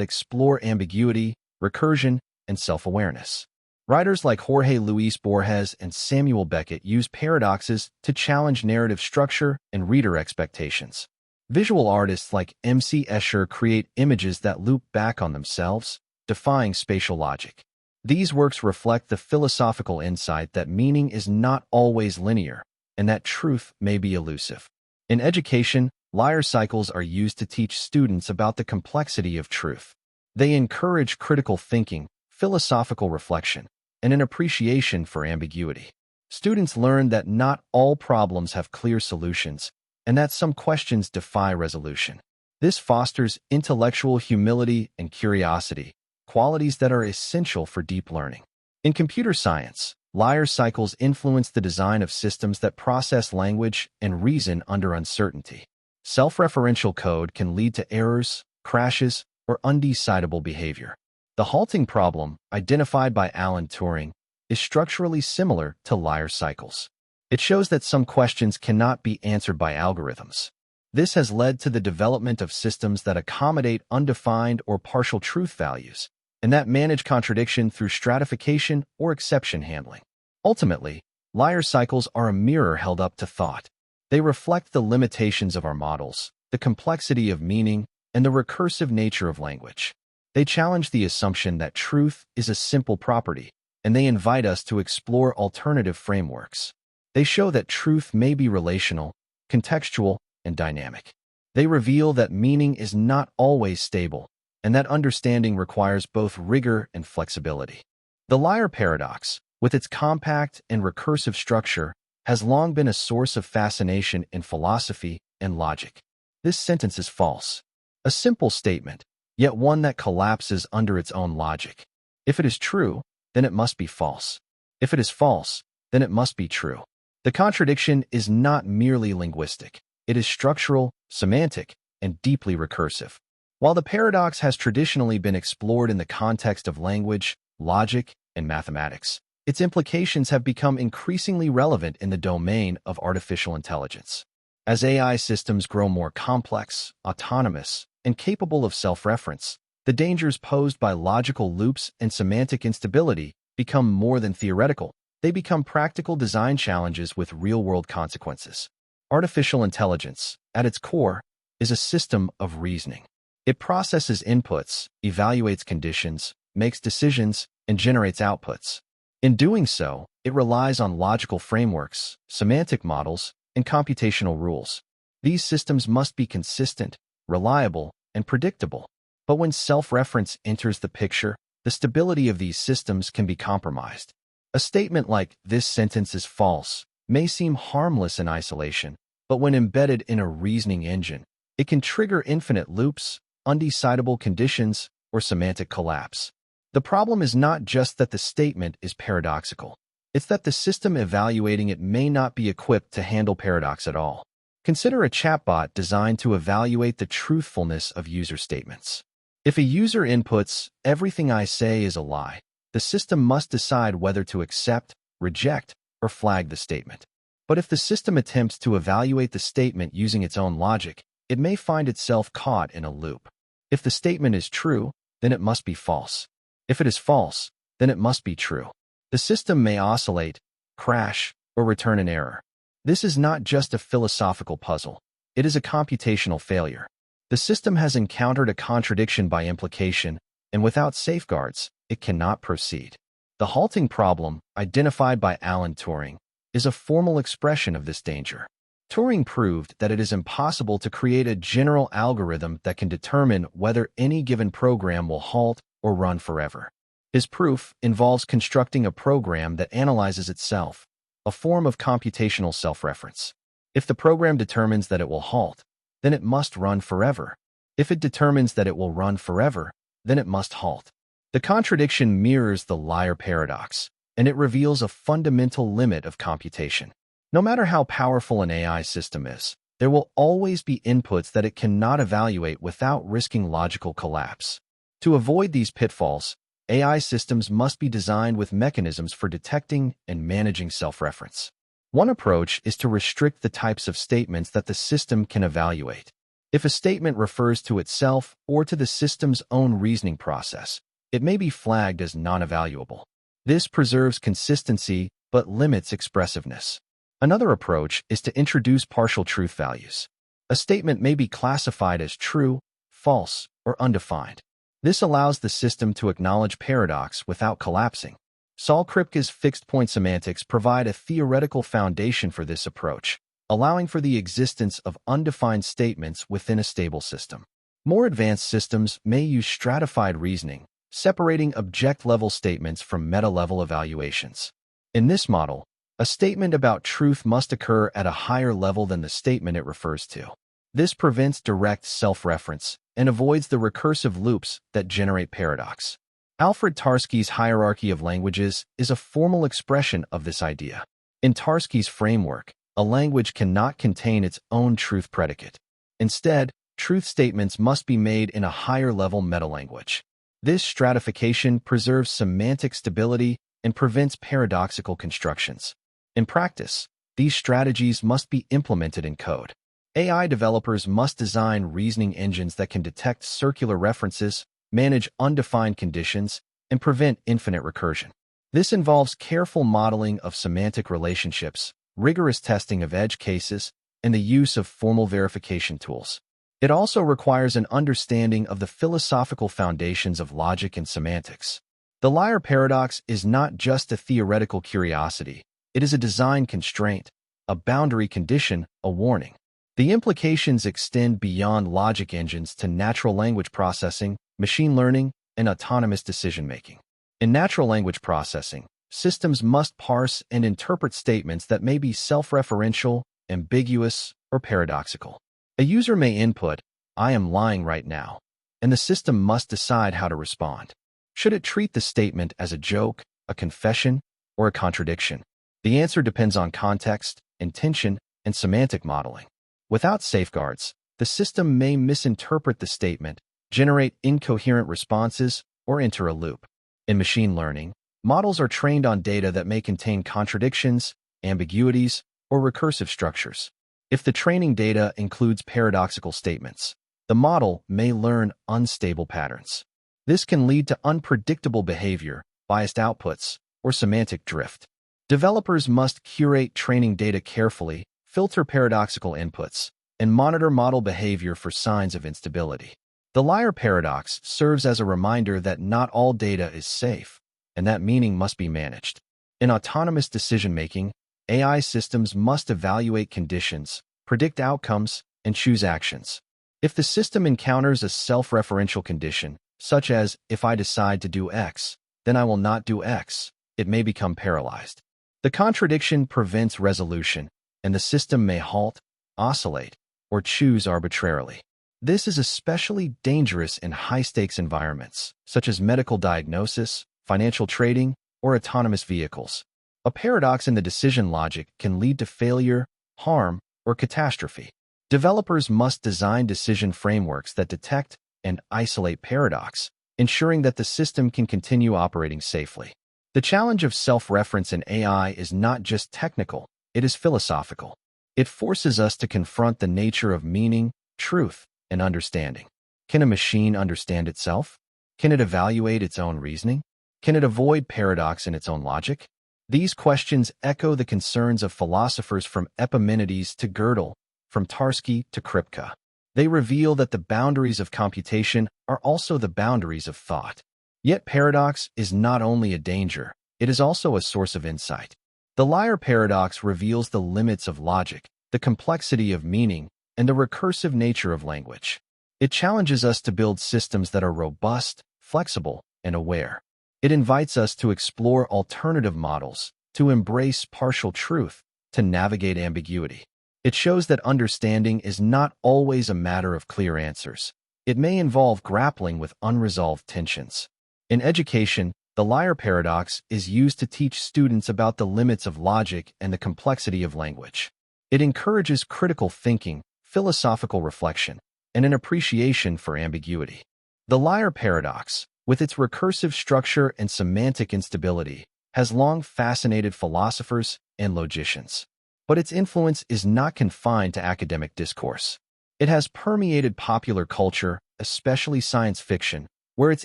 explore ambiguity, recursion, and self-awareness. Writers like Jorge Luis Borges and Samuel Beckett use paradoxes to challenge narrative structure and reader expectations. Visual artists like M.C. Escher create images that loop back on themselves, defying spatial logic. These works reflect the philosophical insight that meaning is not always linear, and that truth may be elusive. In education, liar cycles are used to teach students about the complexity of truth. They encourage critical thinking, philosophical reflection, and an appreciation for ambiguity. Students learn that not all problems have clear solutions, and that some questions defy resolution. This fosters intellectual humility and curiosity, qualities that are essential for deep learning. In computer science, liar cycles influence the design of systems that process language and reason under uncertainty. Self-referential code can lead to errors, crashes, or undecidable behavior. The halting problem, identified by Alan Turing, is structurally similar to liar cycles. It shows that some questions cannot be answered by algorithms. This has led to the development of systems that accommodate undefined or partial truth values, and that manage contradiction through stratification or exception handling. Ultimately, liar cycles are a mirror held up to thought. They reflect the limitations of our models, the complexity of meaning, and the recursive nature of language. They challenge the assumption that truth is a simple property, and they invite us to explore alternative frameworks. They show that truth may be relational, contextual, and dynamic. They reveal that meaning is not always stable, and that understanding requires both rigor and flexibility. The liar paradox, with its compact and recursive structure, has long been a source of fascination in philosophy and logic. This sentence is false. A simple statement, yet one that collapses under its own logic. If it is true, then it must be false. If it is false, then it must be true. The contradiction is not merely linguistic. It is structural, semantic, and deeply recursive. While the paradox has traditionally been explored in the context of language, logic, and mathematics, its implications have become increasingly relevant in the domain of artificial intelligence. As AI systems grow more complex, autonomous, and capable of self-reference, the dangers posed by logical loops and semantic instability become more than theoretical. They become practical design challenges with real-world consequences. Artificial intelligence, at its core, is a system of reasoning. It processes inputs, evaluates conditions, makes decisions, and generates outputs. In doing so, it relies on logical frameworks, semantic models, and computational rules. These systems must be consistent, reliable, and predictable. But when self-reference enters the picture, the stability of these systems can be compromised. A statement like, "This sentence is false," may seem harmless in isolation, but when embedded in a reasoning engine, it can trigger infinite loops, undecidable conditions, or semantic collapse. The problem is not just that the statement is paradoxical. It's that the system evaluating it may not be equipped to handle paradox at all. Consider a chatbot designed to evaluate the truthfulness of user statements. If a user inputs, "Everything I say is a lie," the system must decide whether to accept, reject, or flag the statement. But if the system attempts to evaluate the statement using its own logic, it may find itself caught in a loop. If the statement is true, then it must be false. If it is false, then it must be true. The system may oscillate, crash, or return an error. This is not just a philosophical puzzle. It is a computational failure. The system has encountered a contradiction by implication, and without safeguards, it cannot proceed. The halting problem, identified by Alan Turing, is a formal expression of this danger. Turing proved that it is impossible to create a general algorithm that can determine whether any given program will halt or run forever. His proof involves constructing a program that analyzes itself, a form of computational self-reference. If the program determines that it will halt, then it must run forever. If it determines that it will run forever, then it must halt. The contradiction mirrors the liar paradox, and it reveals a fundamental limit of computation. No matter how powerful an AI system is, There will always be inputs that it cannot evaluate without risking logical collapse. To avoid these pitfalls, AI systems must be designed with mechanisms for detecting and managing self-reference. One approach is to restrict the types of statements that the system can evaluate. If a statement refers to itself or to the system's own reasoning process, it may be flagged as non-evaluable. This preserves consistency but limits expressiveness. Another approach is to introduce partial truth values. A statement may be classified as true, false, or undefined. This allows the system to acknowledge paradox without collapsing. Saul Kripke's fixed-point semantics provide a theoretical foundation for this approach, allowing for the existence of undefined statements within a stable system. More advanced systems may use stratified reasoning, separating object-level statements from meta-level evaluations. In this model, a statement about truth must occur at a higher level than the statement it refers to. This prevents direct self-reference and avoids the recursive loops that generate paradox. Alfred Tarski's hierarchy of languages is a formal expression of this idea. In Tarski's framework, a language cannot contain its own truth predicate. Instead, truth statements must be made in a higher-level metalanguage. This stratification preserves semantic stability and prevents paradoxical constructions. In practice, these strategies must be implemented in code. AI developers must design reasoning engines that can detect circular references, manage undefined conditions, and prevent infinite recursion. This involves careful modeling of semantic relationships, rigorous testing of edge cases, and the use of formal verification tools. It also requires an understanding of the philosophical foundations of logic and semantics. The liar paradox is not just a theoretical curiosity. It is a design constraint, a boundary condition, a warning. The implications extend beyond logic engines to natural language processing, machine learning, and autonomous decision-making. In natural language processing, systems must parse and interpret statements that may be self-referential, ambiguous, or paradoxical. A user may input, "I am lying right now," and the system must decide how to respond. Should it treat the statement as a joke, a confession, or a contradiction? The answer depends on context, intention, and semantic modeling. Without safeguards, the system may misinterpret the statement, generate incoherent responses, or enter a loop. In machine learning, models are trained on data that may contain contradictions, ambiguities, or recursive structures. If the training data includes paradoxical statements, the model may learn unstable patterns. This can lead to unpredictable behavior, biased outputs, or semantic drift. Developers must curate training data carefully, filter paradoxical inputs, and monitor model behavior for signs of instability. The liar paradox serves as a reminder that not all data is safe, and that meaning must be managed. In autonomous decision-making, AI systems must evaluate conditions, predict outcomes, and choose actions. If the system encounters a self-referential condition, such as, "If I decide to do X, then I will not do X," it may become paralyzed. The contradiction prevents resolution, and the system may halt, oscillate, or choose arbitrarily. This is especially dangerous in high-stakes environments, such as medical diagnosis, financial trading, or autonomous vehicles. A paradox in the decision logic can lead to failure, harm, or catastrophe. Developers must design decision frameworks that detect and isolate paradox, ensuring that the system can continue operating safely. The challenge of self-reference in AI is not just technical, it is philosophical. It forces us to confront the nature of meaning, truth, and understanding. Can a machine understand itself? Can it evaluate its own reasoning? Can it avoid paradox in its own logic? These questions echo the concerns of philosophers from Epimenides to Gödel, from Tarski to Kripke. They reveal that the boundaries of computation are also the boundaries of thought. Yet paradox is not only a danger, it is also a source of insight. The liar paradox reveals the limits of logic, the complexity of meaning, and the recursive nature of language. It challenges us to build systems that are robust, flexible, and aware. It invites us to explore alternative models, to embrace partial truth, to navigate ambiguity. It shows that understanding is not always a matter of clear answers. It may involve grappling with unresolved tensions. In education, the liar paradox is used to teach students about the limits of logic and the complexity of language. It encourages critical thinking, philosophical reflection, and an appreciation for ambiguity. The liar paradox, with its recursive structure and semantic instability, has long fascinated philosophers and logicians. But its influence is not confined to academic discourse. It has permeated popular culture, especially science fiction, where its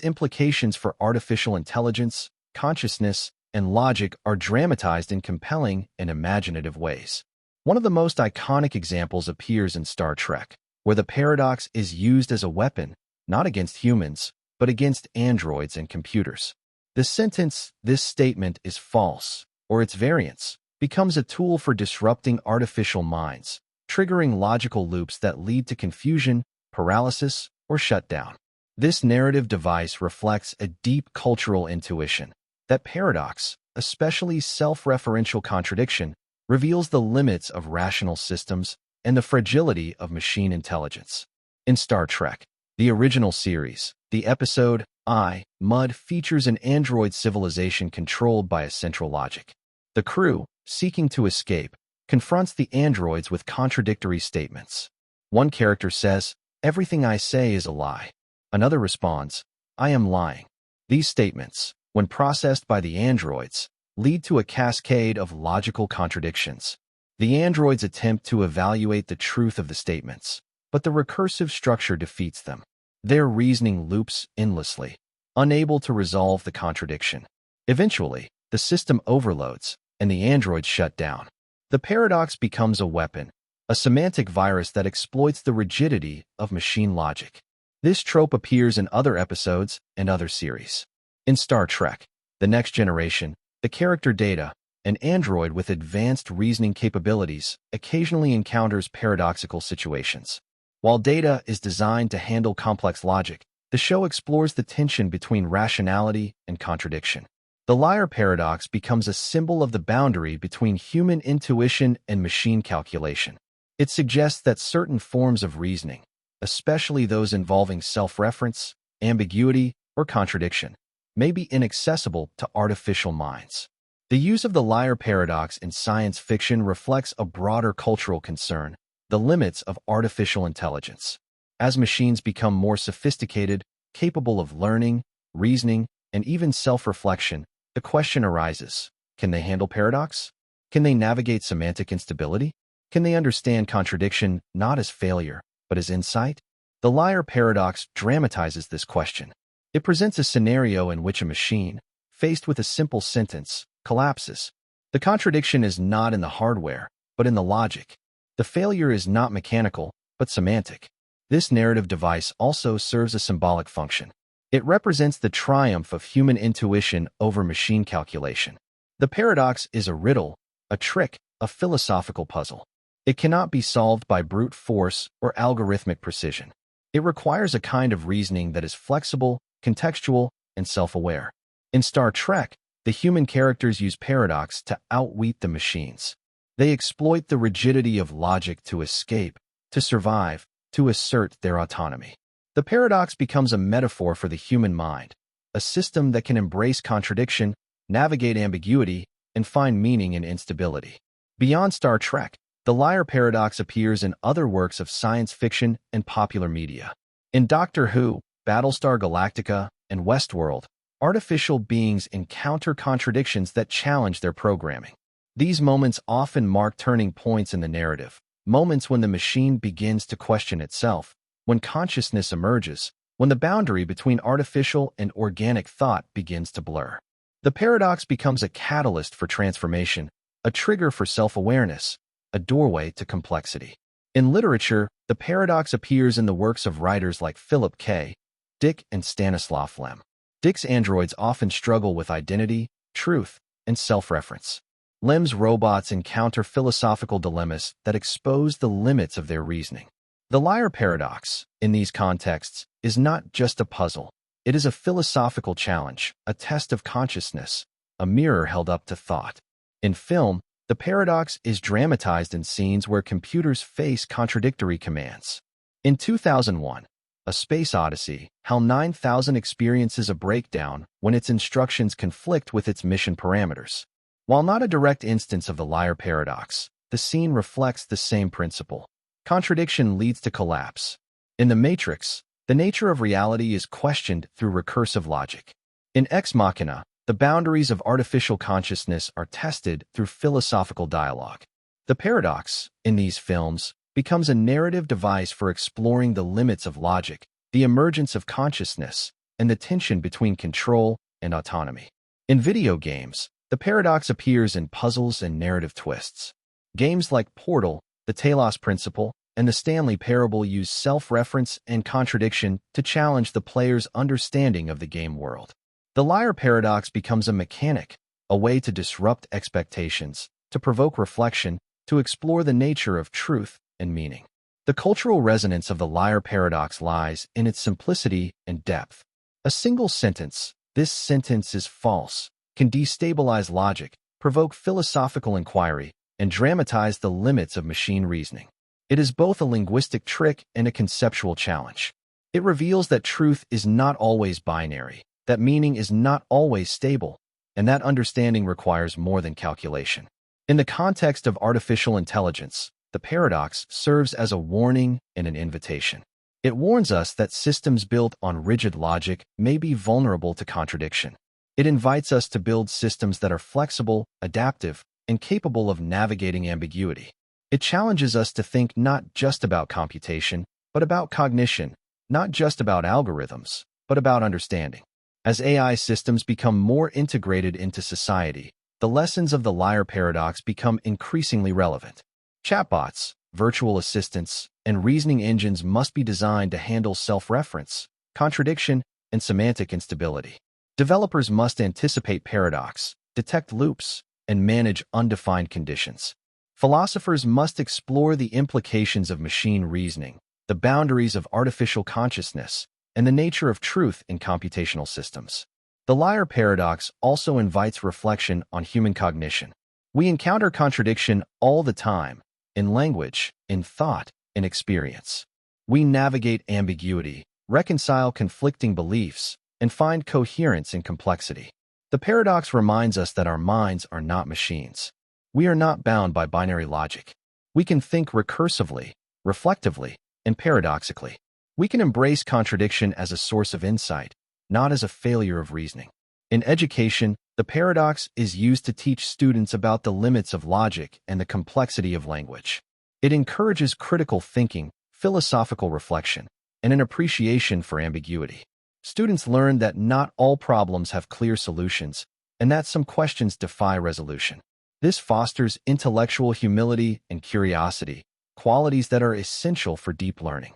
implications for artificial intelligence, consciousness, and logic are dramatized in compelling and imaginative ways. One of the most iconic examples appears in Star Trek, where the paradox is used as a weapon, not against humans, but against androids and computers. The sentence, "This statement is false," or its variants, becomes a tool for disrupting artificial minds, triggering logical loops that lead to confusion, paralysis, or shutdown. This narrative device reflects a deep cultural intuition that paradox, especially self-referential contradiction, reveals the limits of rational systems and the fragility of machine intelligence. In Star Trek, the original series, the episode Mud features an android civilization controlled by a central logic. The crew, seeking to escape, confronts the androids with contradictory statements. One character says, "Everything I say is a lie." Another responds, "I am lying." These statements, when processed by the androids, lead to a cascade of logical contradictions. The androids attempt to evaluate the truth of the statements, but the recursive structure defeats them. Their reasoning loops endlessly, unable to resolve the contradiction. Eventually, the system overloads, and the androids shut down. The paradox becomes a weapon, a semantic virus that exploits the rigidity of machine logic. This trope appears in other episodes and other series. In Star Trek, The Next Generation, the character Data, an android with advanced reasoning capabilities, occasionally encounters paradoxical situations. While Data is designed to handle complex logic, the show explores the tension between rationality and contradiction. The liar paradox becomes a symbol of the boundary between human intuition and machine calculation. It suggests that certain forms of reasoning, especially those involving self-reference, ambiguity, or contradiction, may be inaccessible to artificial minds. The use of the liar paradox in science fiction reflects a broader cultural concern: the limits of artificial intelligence. As machines become more sophisticated, capable of learning, reasoning, and even self-reflection, the question arises: can they handle paradox? Can they navigate semantic instability? Can they understand contradiction not as failure, but as insight? The liar paradox dramatizes this question. It presents a scenario in which a machine, faced with a simple sentence, collapses. The contradiction is not in the hardware, but in the logic. The failure is not mechanical, but semantic. This narrative device also serves a symbolic function. It represents the triumph of human intuition over machine calculation. The paradox is a riddle, a trick, a philosophical puzzle. It cannot be solved by brute force or algorithmic precision. It requires a kind of reasoning that is flexible, contextual, and self-aware. In Star Trek, the human characters use paradox to outwit the machines. They exploit the rigidity of logic to escape, to survive, to assert their autonomy. The paradox becomes a metaphor for the human mind, a system that can embrace contradiction, navigate ambiguity, and find meaning in instability. Beyond Star Trek, the liar paradox appears in other works of science fiction and popular media. In Doctor Who, Battlestar Galactica, and Westworld, artificial beings encounter contradictions that challenge their programming. These moments often mark turning points in the narrative, moments when the machine begins to question itself, when consciousness emerges, when the boundary between artificial and organic thought begins to blur. The paradox becomes a catalyst for transformation, a trigger for self-awareness, a doorway to complexity. In literature, the paradox appears in the works of writers like Philip K. Dick and Stanislav Lem. Dick's androids often struggle with identity, truth, and self-reference. Lem's robots encounter philosophical dilemmas that expose the limits of their reasoning. The liar paradox, in these contexts, is not just a puzzle. It is a philosophical challenge, a test of consciousness, a mirror held up to thought. In film, the paradox is dramatized in scenes where computers face contradictory commands. In 2001, A Space Odyssey, HAL 9000 experiences a breakdown when its instructions conflict with its mission parameters. While not a direct instance of the liar paradox, the scene reflects the same principle. Contradiction leads to collapse. In The Matrix, the nature of reality is questioned through recursive logic. In Ex Machina, the boundaries of artificial consciousness are tested through philosophical dialogue. The paradox, in these films, becomes a narrative device for exploring the limits of logic, the emergence of consciousness, and the tension between control and autonomy. In video games, the paradox appears in puzzles and narrative twists. Games like Portal, the Talos Principle, and the Stanley Parable use self-reference and contradiction to challenge the player's understanding of the game world. The liar paradox becomes a mechanic, a way to disrupt expectations, to provoke reflection, to explore the nature of truth and meaning. The cultural resonance of the liar paradox lies in its simplicity and depth. A single sentence, "This sentence is false," can destabilize logic, provoke philosophical inquiry, and dramatize the limits of machine reasoning. It is both a linguistic trick and a conceptual challenge. It reveals that truth is not always binary, that meaning is not always stable, and that understanding requires more than calculation. In the context of artificial intelligence, the paradox serves as a warning and an invitation. It warns us that systems built on rigid logic may be vulnerable to contradiction. It invites us to build systems that are flexible, adaptive, and capable of navigating ambiguity. It challenges us to think not just about computation, but about cognition, not just about algorithms, but about understanding. As AI systems become more integrated into society, the lessons of the liar paradox become increasingly relevant. Chatbots, virtual assistants, and reasoning engines must be designed to handle self-reference, contradiction, and semantic instability. Developers must anticipate paradox, detect loops, and manage undefined conditions. Philosophers must explore the implications of machine reasoning, the boundaries of artificial consciousness, and the nature of truth in computational systems. The liar paradox also invites reflection on human cognition. We encounter contradiction all the time, in language, in thought, in experience. We navigate ambiguity, reconcile conflicting beliefs, and find coherence in complexity. The paradox reminds us that our minds are not machines. We are not bound by binary logic. We can think recursively, reflectively, and paradoxically. We can embrace contradiction as a source of insight, not as a failure of reasoning. In education, the paradox is used to teach students about the limits of logic and the complexity of language. It encourages critical thinking, philosophical reflection, and an appreciation for ambiguity. Students learn that not all problems have clear solutions, and that some questions defy resolution. This fosters intellectual humility and curiosity, qualities that are essential for deep learning.